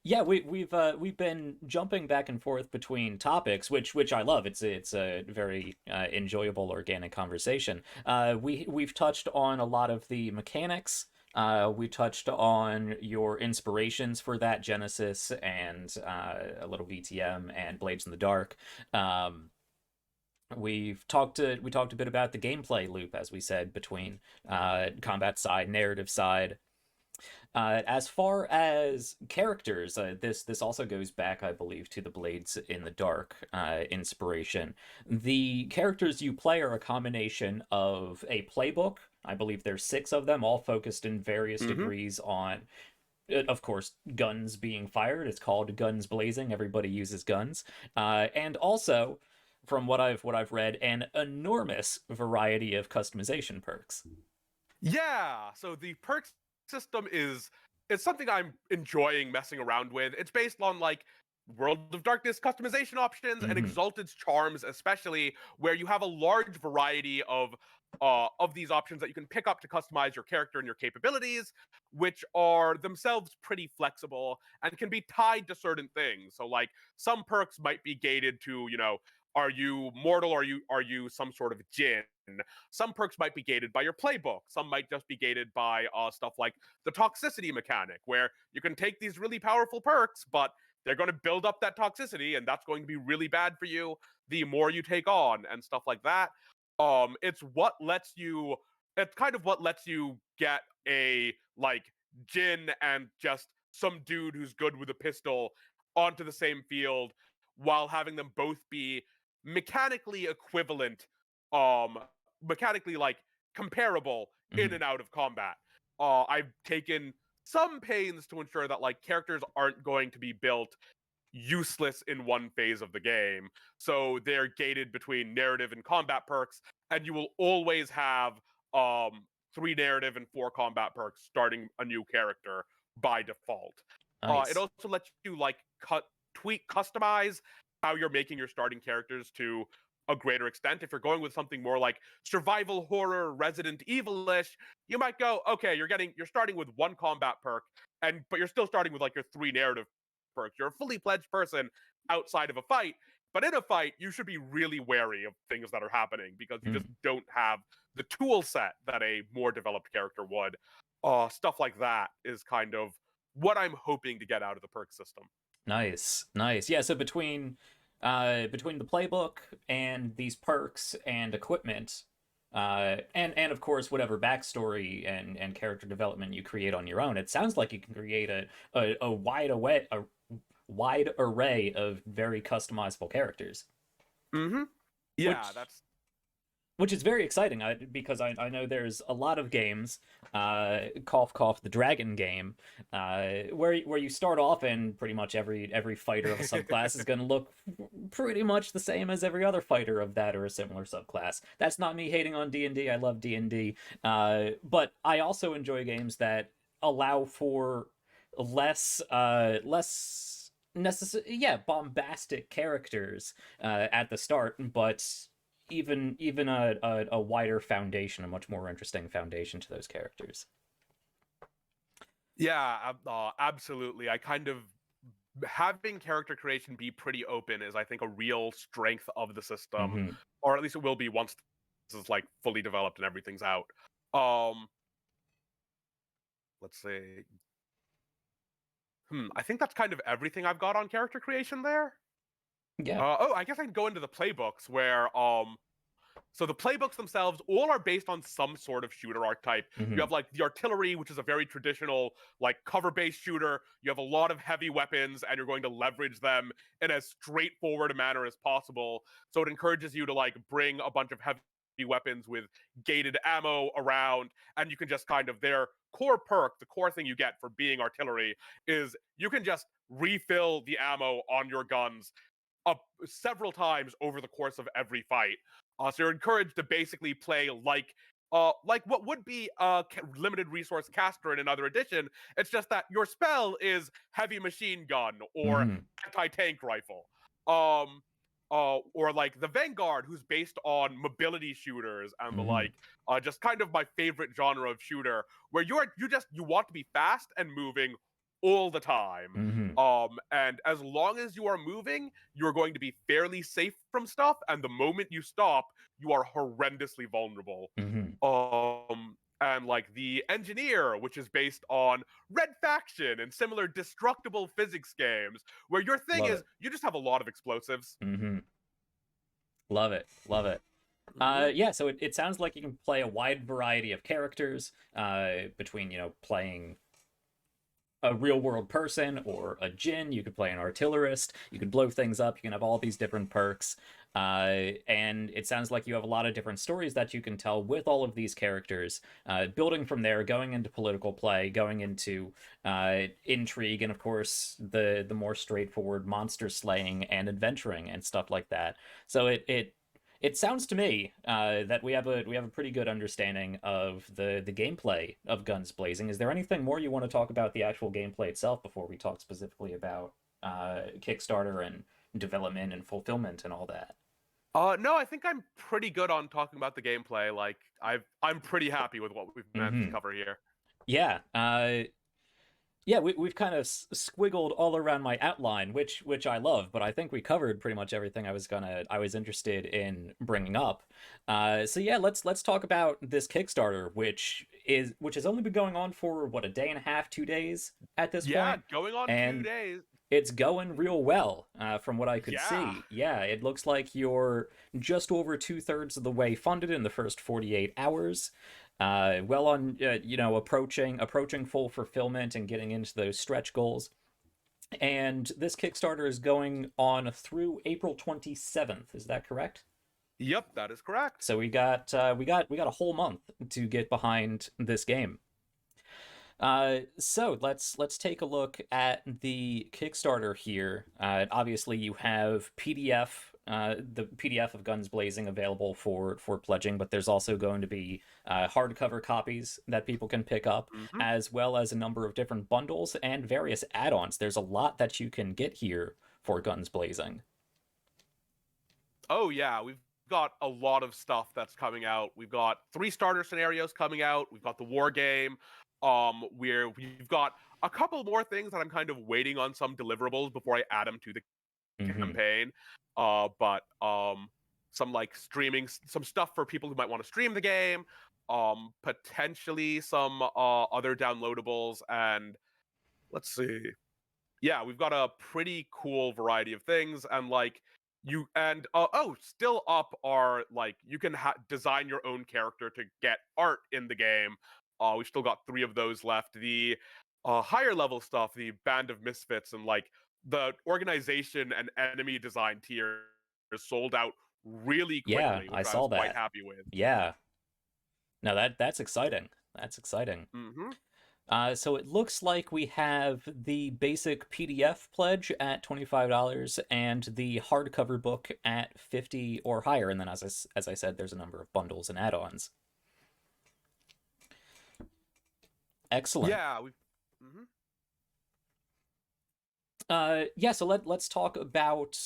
yeah, we've been jumping back and forth between topics, which I love. It's a very enjoyable organic conversation. We've touched on a lot of the mechanics. We touched on your inspirations for that, Genesis, and a little VTM and Blades in the Dark. Um, we talked a bit about the gameplay loop, as we said, between combat side, narrative side. As far as characters, this also goes back, I believe, to the Blades in the Dark inspiration. The characters you play are a combination of a playbook. I believe there's six of them, all focused in various Mm-hmm. degrees on, of course, guns being fired. It's called Guns Blazing. Everybody uses guns, and also, from what I've read, an enormous variety of customization perks. Yeah, so the perk system is it's something I'm enjoying messing around with. It's based on like World of Darkness customization options and Hmm. Exalted's charms, especially where you have a large variety of these options that you can pick up to customize your character and your capabilities, which are themselves pretty flexible and can be tied to certain things. So like some perks might be gated to, are you mortal? Are you some sort of djinn? Some perks might be gated by your playbook. Some might just be gated by stuff like the toxicity mechanic, where you can take these really powerful perks, but they're going to build up that toxicity, and that's going to be really bad for you the more you take on, and stuff like that. It's what lets you. It's kind of what lets you get a like Jin and just some dude who's good with a pistol onto the same field, while having them both be mechanically equivalent, um mechanically like comparable in Hmm. and out of combat. I've taken some pains to ensure that like characters aren't going to be built useless in one phase of the game. So they're gated between narrative and combat perks, and you will always have um 3 narrative and 4 combat perks starting a new character by default. It Nice. also lets you like customize how you're making your starting characters to a greater extent. If you're going with something more like survival horror, Resident Evil-ish, you might go, okay, you're starting with 1 combat perk, but you're still starting with like your 3 narrative perks. You're a fully pledged person outside of a fight, but in a fight, you should be really wary of things that are happening because you just Mm. don't have the tool set that a more developed character would. Stuff like that is kind of what I'm hoping to get out of the perk system. Nice, nice. Yeah, so between the playbook and these perks and equipment, and of course whatever backstory and character development you create on your own, it sounds like you can create a wide array of very customizable characters, Mm-hmm. Yeah, which that's which is very exciting, because I know there's a lot of games, cough cough, the dragon game, where you start off and pretty much every fighter of a subclass is going to look pretty much the same as every other fighter of that or a similar subclass. That's not me hating on D&D. I love D&D, but I also enjoy games that allow for less necessary, yeah, bombastic characters at the start, but even a wider foundation, a much more interesting foundation to those characters. Yeah, absolutely. I kind of having character creation be pretty open is, I think, a real strength of the system, Mm-hmm. or at least it will be once this is like fully developed and everything's out. Um, let's see. I think that's kind of everything I've got on character creation there. Yeah. Oh, I guess I can go into the playbooks where so the playbooks themselves all are based on some sort of shooter archetype. You Mm-hmm. have like the artillery, which is a very traditional like cover-based shooter. You have a lot of heavy weapons, and you're going to leverage them in as straightforward a manner as possible. So it encourages you to like bring a bunch of heavy weapons with gated ammo around, and you can just kind of their core perk, the core thing you get for being artillery is you can just refill the ammo on your guns up several times over the course of every fight. So you're encouraged to basically play like what would be a limited resource caster in another edition. It's just that your spell is heavy machine gun or Mm-hmm. anti-tank rifle. Um or like the Vanguard, who's based on mobility shooters and the Mm-hmm. like. Just kind of my favorite genre of shooter, where you want to be fast and moving all the time. Mm-hmm. And as long as you are moving, you're going to be fairly safe from stuff, and the moment you stop, you are horrendously vulnerable. Mm-hmm. And like the Engineer, which is based on Red Faction and similar destructible physics games, where your thing Love is it. you just have a lot of explosives. Mm-hmm. Love it. Love it. Mm-hmm. Yeah, so it sounds like you can play a wide variety of characters between, playing a real world person or a djinn. You could play an artillerist. You could blow things up. You can have all these different perks. And it sounds like you have a lot of different stories that you can tell with all of these characters, building from there, going into political play, going into intrigue, and of course the more straightforward monster slaying and adventuring and stuff like that. So it sounds to me that we have a pretty good understanding of the gameplay of Guns Blazing. Is there anything more you want to talk about the actual gameplay itself before we talk specifically about Kickstarter and development and fulfillment and all that? No, I think I'm pretty good on talking about the gameplay. Like I'm pretty happy with what we've managed to Mm-hmm. cover here. Yeah. Yeah, we've kind of squiggled all around my outline, which I love, but I think we covered pretty much everything I was interested in bringing up. So yeah, let's talk about this Kickstarter, which has only been going on for what, a day and a half, 2 days at this Yeah, point, going on two and days. it's going real well, from what I could Yeah. see. Yeah, it looks like you're just over two-thirds of the way funded in the first 48 hours. Well on, approaching full fulfillment and getting into those stretch goals. And this Kickstarter is going on through April 27th. Is that correct? Yep, that is correct. So we got a whole month to get behind this game. So let's take a look at the Kickstarter here. Obviously, you have the PDF of Guns Blazing available for pledging, but there's also going to be hardcover copies that people can pick up, Hmm. as well as a number of different bundles and various add-ons. There's a lot that you can get here for Guns Blazing. Oh yeah, we've got a lot of stuff that's coming out. We've got 3 starter scenarios coming out. We've got the war game. Where we've got a couple more things that I'm kind of waiting on some deliverables before I add them to the Mm-hmm. campaign. But some like streaming, some stuff for people who might want to stream the game. Potentially some other downloadables, and let's see. Yeah, we've got a pretty cool variety of things, and like you and still up are like you can design your own character to get art in the game. We've still got 3 of those left. The higher level stuff, the Band of Misfits, and like the organization and enemy design tier is sold out really Yeah, quickly, I which I was saw quite that. happy with. Yeah. Now that's exciting. That's exciting. Hmm. So it looks like we have the basic PDF pledge at $25 and the hardcover book at 50 or higher. And then, as I said, there's a number of bundles and add-ons. Excellent. Yeah, we. hmm Yeah, so let's talk about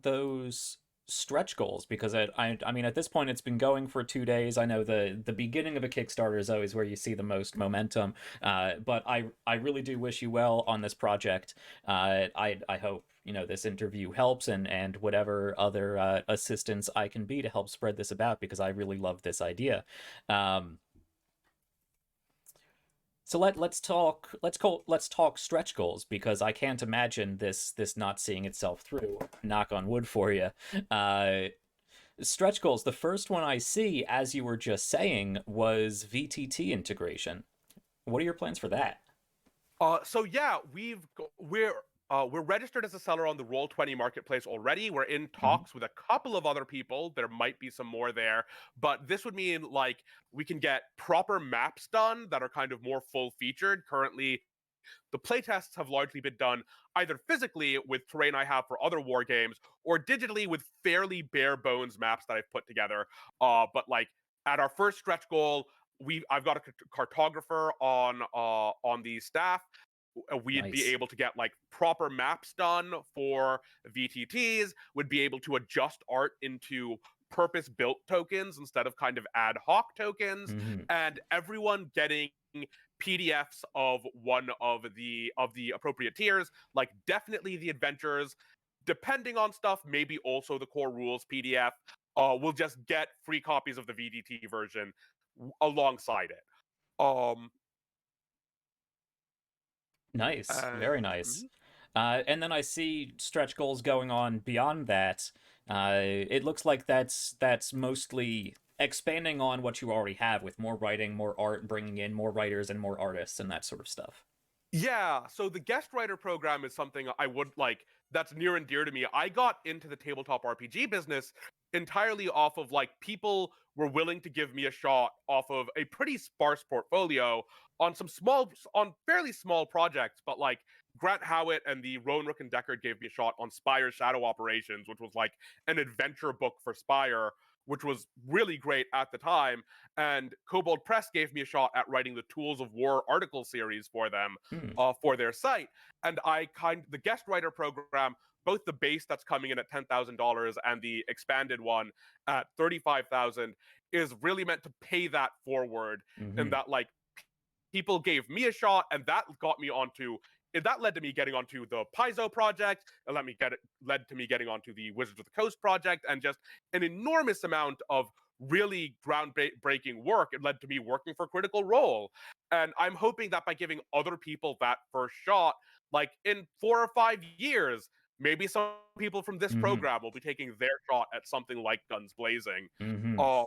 those stretch goals, because I mean, at this point it's been going for 2 days. I know the beginning of a Kickstarter is always where you see the most momentum. But I really do wish you well on this project. I hope, this interview helps, and whatever other assistance I can be to help spread this about, because I really love this idea. Um, so let's talk stretch goals, because I can't imagine this not seeing itself through. Knock on wood for you. Uh, Stretch goals. The first one I see, as you were just saying, was VTT integration. What are your plans for that? So yeah, we're registered as a seller on the Roll20 marketplace already. We're in Hmm. talks with a couple of other people. There might be some more there, but this would mean like we can get proper maps done that are kind of more full featured. Currently, the playtests have largely been done either physically with terrain I have for other war games or digitally with fairly bare bones maps that I've put together. But like at our first stretch goal, I've got a cartographer on the staff. We'd be Nice. able to get like proper maps done for VTTs. Would be able to adjust art into purpose built tokens instead of kind of ad hoc tokens, Hmm. and everyone getting PDFs of one of the appropriate tiers, like definitely the adventures. Depending on stuff, maybe also the core rules PDF. We'll just get free copies of the VDT version alongside it. Nice. And Very nice. mhm. And then I see stretch goals going on beyond that. It looks like that's mostly expanding on what you already have, with more writing, more art, bringing in more writers and more artists and that sort of stuff. Yeah, so the guest writer program is something I would like that's near and dear to me. I got into the tabletop RPG business entirely off of like people were willing to give me a shot off of a pretty sparse portfolio on fairly small projects, but like Grant Howitt and the Rowan Rook and Deckard gave me a shot on Spire's Shadow Operations, which was like an adventure book for Spire, which was really great at the time. And Kobold Press gave me a shot at writing the Tools of War article series for them, Hmm. for their site. And the guest writer program, both the base that's coming in at $10,000 and the expanded one at 35,000, is really meant to pay that forward. And Hmm. that like people gave me a shot, and that led to me getting onto the Paizo project. Led to me getting onto the Wizards of the Coast project, and just an enormous amount of really groundbreaking work. It led to me working for Critical Role, and I'm hoping that by giving other people that first shot, like in 4 or 5 years, maybe some people from this Hmm. program will be taking their shot at something like Guns Blazing. Hmm. Uh,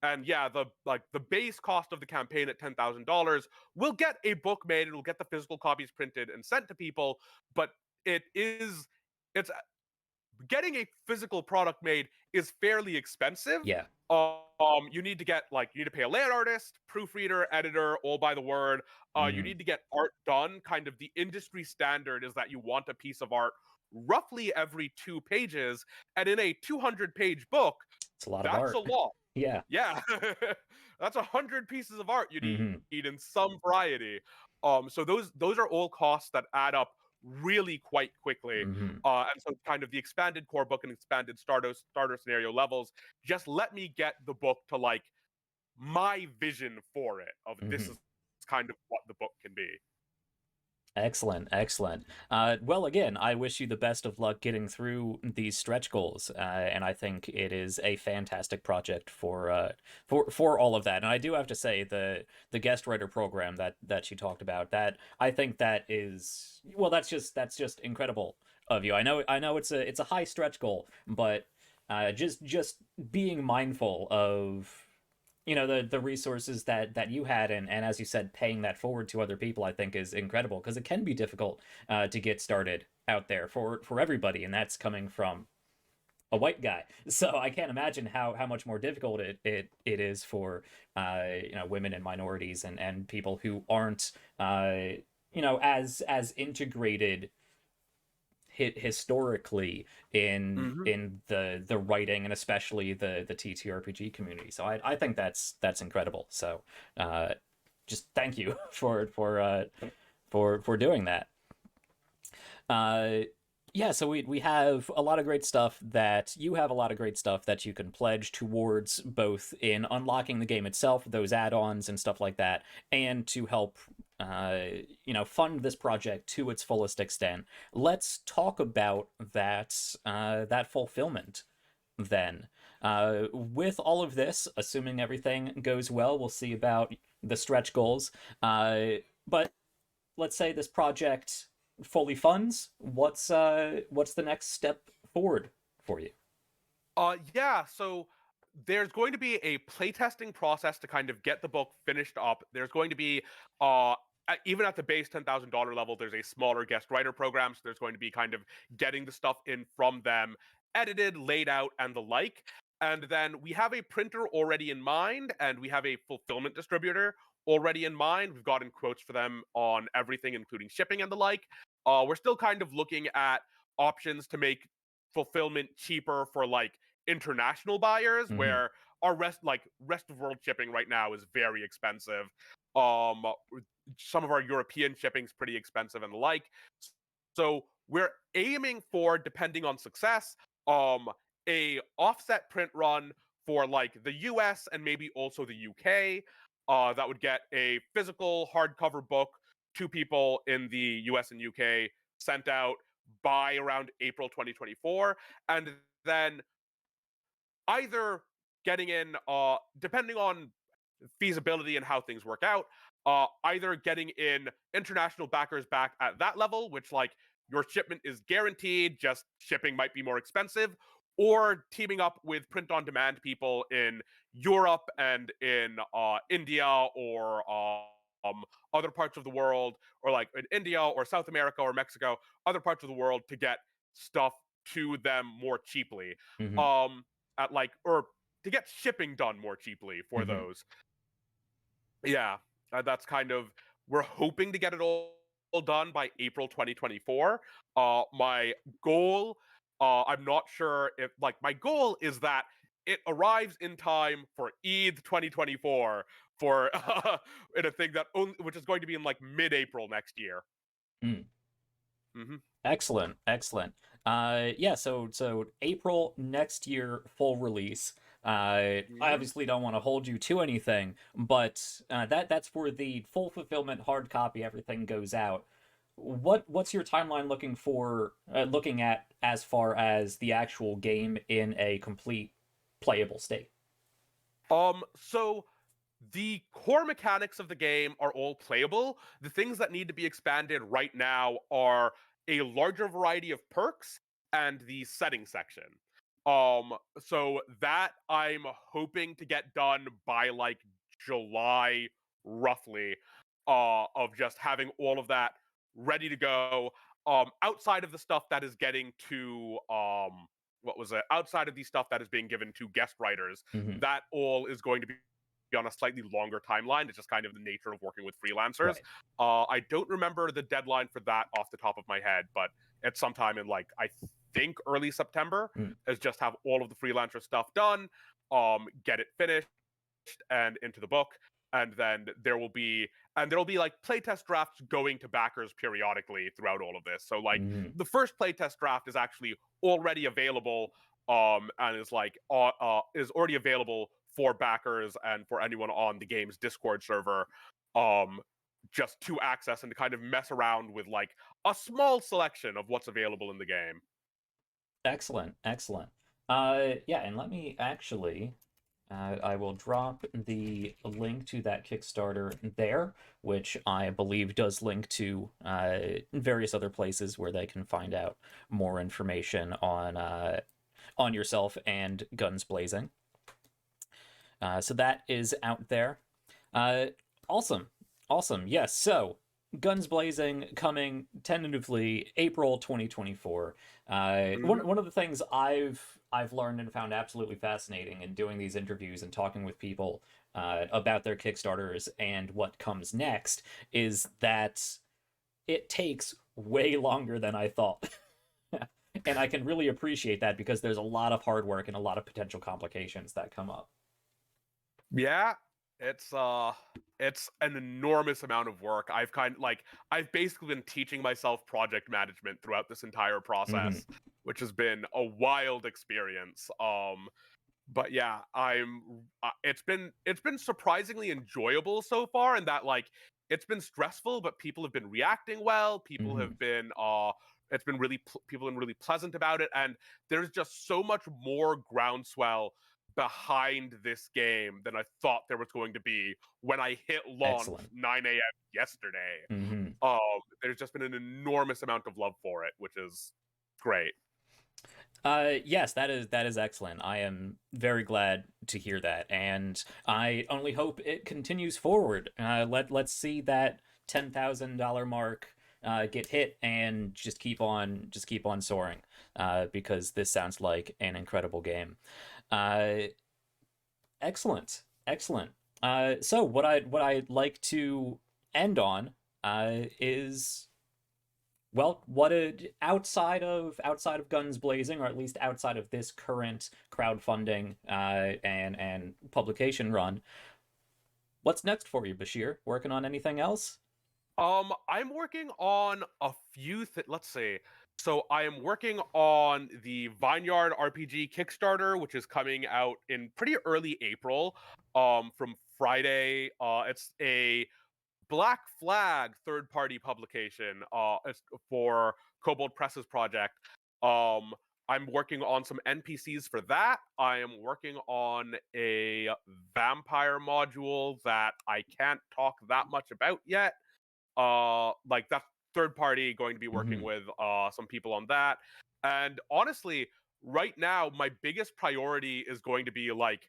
and yeah, the base cost of the campaign at $10,000 will get a book made. It'll get the physical copies printed and sent to people. But it's getting a physical product made is fairly expensive. Yeah. You need to pay a layout artist, proofreader, editor, all by the word. You Hmm. need to get art done. Kind of the industry standard is that you want a piece of art roughly every 2 pages, and in a 200-page book, It's a lot of that's a art. lot. Yeah. Yeah, that's 100 pieces of art you Hmm. need in some variety. So those are all costs that add up really quite quickly. Hmm. And so kind of the expanded core book and expanded starter scenario levels just let me get the book to like my vision for it of this Hmm. is kind of what the book can be. Excellent, excellent. Well, again, I wish you the best of luck getting through these stretch goals, and I think it is a fantastic project for all of that. And I do have to say, the guest writer program that you talked about, that I think that is, well, that's just incredible of you. I know it's a high stretch goal, but just being mindful of, the resources that you had, and as you said, paying that forward to other people, I think is incredible, because it can be difficult to get started out there for everybody, and that's coming from a white guy. So I can't imagine how much more difficult it is for women and minorities, and people who aren't as integrated historically in Mm-hmm. in the writing, and especially the TTRPG community. So I think that's incredible. So uh just thank you for doing that. Uh, yeah, so we have a lot of great stuff that you have a lot of great stuff that you can pledge towards both in unlocking the game itself, those add-ons and stuff like that, and to help fund this project to its fullest extent. Let's talk about that fulfillment then. With all of this, assuming everything goes well, we'll see about the stretch goals. But let's say this project fully funds. What's the next step forward for you? Yeah, so there's going to be a playtesting process to kind of get the book finished up. There's going to be even at the base $10,000 level, there's a smaller guest writer program, so there's going to be kind of getting the stuff in from them, edited, laid out, and the like. And then we have a printer already in mind, and we have a fulfillment distributor already in mind. We've gotten quotes for them on everything, including shipping and the like. We're still kind of looking at options to make fulfillment cheaper for like international buyers, Mm-hmm. where our rest of world shipping right now is very expensive. Um, some of our European shipping's pretty expensive and the like. So we're aiming for, depending on success, a offset print run for like the US and maybe also the UK. That would get a physical hardcover book to people in the US and UK sent out by around April 2024. And then either getting in, depending on feasibility and how things work out, either getting in international backers back at that level, which like your shipment is guaranteed, just shipping might be more expensive, or teaming up with print on demand people in Europe and in India or other parts of the world, or like in India or South America or Mexico, other parts of the world to get stuff to them more cheaply. Mm-hmm. Um, at like, or to get shipping done more cheaply for Mm-hmm. those. Yeah, that's kind of, we're hoping to get it all done by April 2024. My goal, I'm not sure if like my goal is that it arrives in time for Eid 2024 for in a thing that only, which is going to be in like mid-April next year. Mm. Hmm. Excellent, excellent. Yeah, so April next year, full release. I Hmm. obviously don't want to hold you to anything, but that's for the full fulfillment hard copy. Everything goes out. What's your timeline looking at as far as the actual game in a complete playable state? So the core mechanics of the game are all playable. The things that need to be expanded right now are a larger variety of perks and the setting section. So that I'm hoping to get done by like July, roughly, of just having all of that ready to go. Outside of the stuff that is getting to what was it? Outside of the stuff that is being given to guest writers, Hmm. that all is going to be on a slightly longer timeline. It's just kind of the nature of working with freelancers. Right. I don't remember the deadline for that off the top of my head, but it's sometime in like, I think early September. Mm. Is just have all of the freelancer stuff done, get it finished and into the book, and then there'll be like playtest drafts going to backers periodically throughout all of this. So like Hmm. the first playtest draft is actually already available, and is already available for backers and for anyone on the game's Discord server, um, just to access and to kind of mess around with like a small selection of what's available in the game. Excellent, excellent. Yeah, and let me actually I will drop the link to that Kickstarter there, which I believe does link to various other places where they can find out more information on yourself and Guns Blazing. So that is out there. Uh, awesome, awesome. Yes, so Guns Blazing coming tentatively April 2024. Hmm. One of the things I've learned and found absolutely fascinating in doing these interviews and talking with people about their Kickstarters and what comes next is that it takes way longer than I thought. And I can really appreciate that because there's a lot of hard work and a lot of potential complications that come up. Yeah. It's an enormous amount of work. I've basically been teaching myself project management throughout this entire Hmm. process, which has been a wild experience. But yeah, it's been surprisingly enjoyable so far, in that like it's been stressful, but people have been reacting well. People Hmm. have been it's been people have been really pleasant about it, and there's just so much more groundswell behind this game than I thought there was going to be when I hit launch Excellent. 9 a.m. yesterday. Hmm. There's just been an enormous amount of love for it, which is great. Yes, that is excellent. I am very glad to hear that, and I only hope it continues forward. Let's see that $10,000 mark get hit, and just keep on soaring. Because this sounds like an incredible game. Uh, Excellent, excellent. So what I'd like to end on is, well, outside of Guns Blazing, or at least outside of this current crowdfunding and publication run, what's next for you, Bashir? Working on anything else? I'm working on a few let's see. So I am working on the Vineyard RPG Kickstarter, which is coming out in pretty early April. From Friday. It's a Black Flag third-party publication. It's for Kobold Press's project. Um, I'm working on some NPCs for that. I am working on a vampire module that I can't talk that much about yet. Like that third party going to be working Hmm. with some people on that. And honestly, right now my biggest priority is going to be like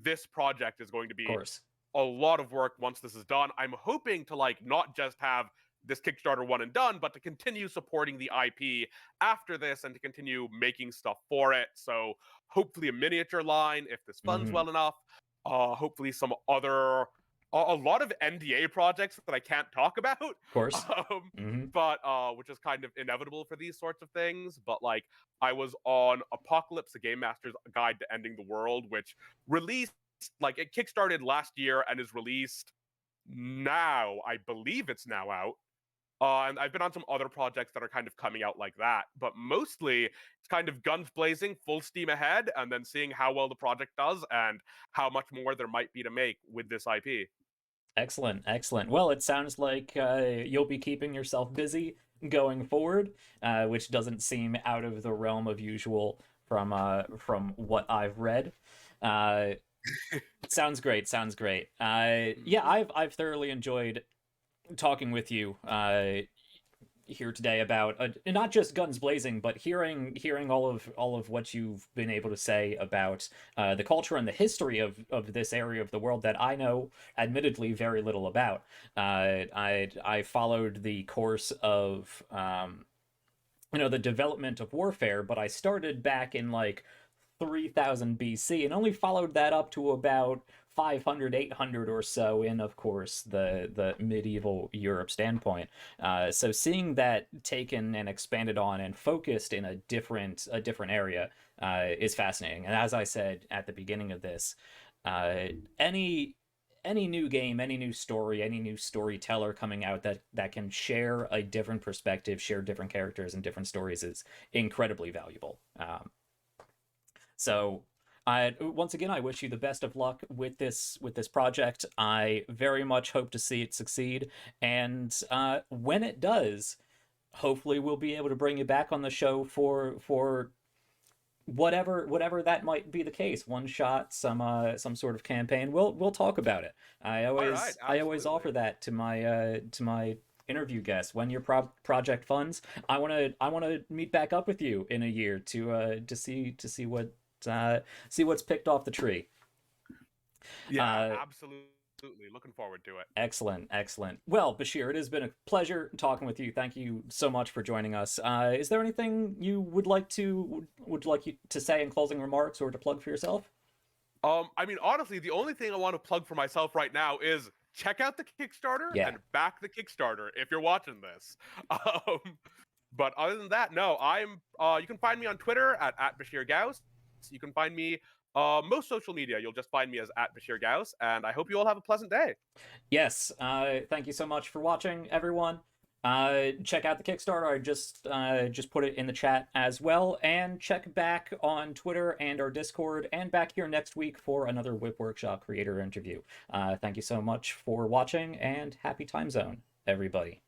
this project is going to Of be course. a lot of work once this is done. I'm hoping to like not just have this Kickstarter one and done, but to continue supporting the IP after this and to continue making stuff for it. So hopefully a miniature line if this funds Hmm. well enough. Hopefully some other a lot of NDA projects that I can't talk about. Of course. Um, Hmm. but which is kind of inevitable for these sorts of things. But like I was on Apocalypse, the Game Master's Guide to Ending the World, which released like it kickstarted last year and is released now. I believe it's now out. And I've been on some other projects that are kind of coming out like that, but mostly it's kind of guns blazing, full steam ahead, and then seeing how well the project does and how much more there might be to make with this IP. Excellent, excellent. Well, it sounds like you'll be keeping yourself busy going forward, which doesn't seem out of the realm of usual from what I've read. Uh, Sounds great. Sounds great. Yeah, I've thoroughly enjoyed talking with you here today about not just guns blazing, but hearing all of what you've been able to say about the culture and the history of this area of the world that I know, admittedly, very little about. I followed the course of the development of warfare, but I started back in like 3000 BC and only followed that up to about 500, 800 or so in, of course, the medieval Europe standpoint. So seeing that taken and expanded on and focused in a different area is fascinating. And as I said at the beginning of this, uh, any any new game, any new story, any new storyteller coming out that can share a different perspective, share different characters and different stories is incredibly valuable. So I once again I wish you the best of luck with this project. I very much hope to see it succeed, and when it does, hopefully we'll be able to bring you back on the show for whatever that might be the case. One shot, some sort of campaign. We'll talk about it. All right, I always absolutely. offer that to my interview guests. When your project funds, I want to meet back up with you in a year to see what's picked off the tree. Yeah, Uh, absolutely. Looking forward to it. Excellent, excellent. Well, Bashir, it has been a pleasure talking with you. Thank you so much for joining us. Is there anything you would like you to say in closing remarks or to plug for yourself? I mean, honestly, the only thing I want to plug for myself right now is check out the Kickstarter Yeah. and back the Kickstarter if you're watching this. Um, but other than that, no, I'm. You can find me on Twitter at Basheer Ghouse. You can find me Most social media, you'll just find me as at Basheer Ghouse, and I hope you all have a pleasant day. Yes, thank you so much for watching, everyone. Check out the Kickstarter. I just put it in the chat as well, and check back on Twitter and our Discord, and back here next week for another WIP Workshop creator interview. Thank you so much for watching, and happy time zone, everybody.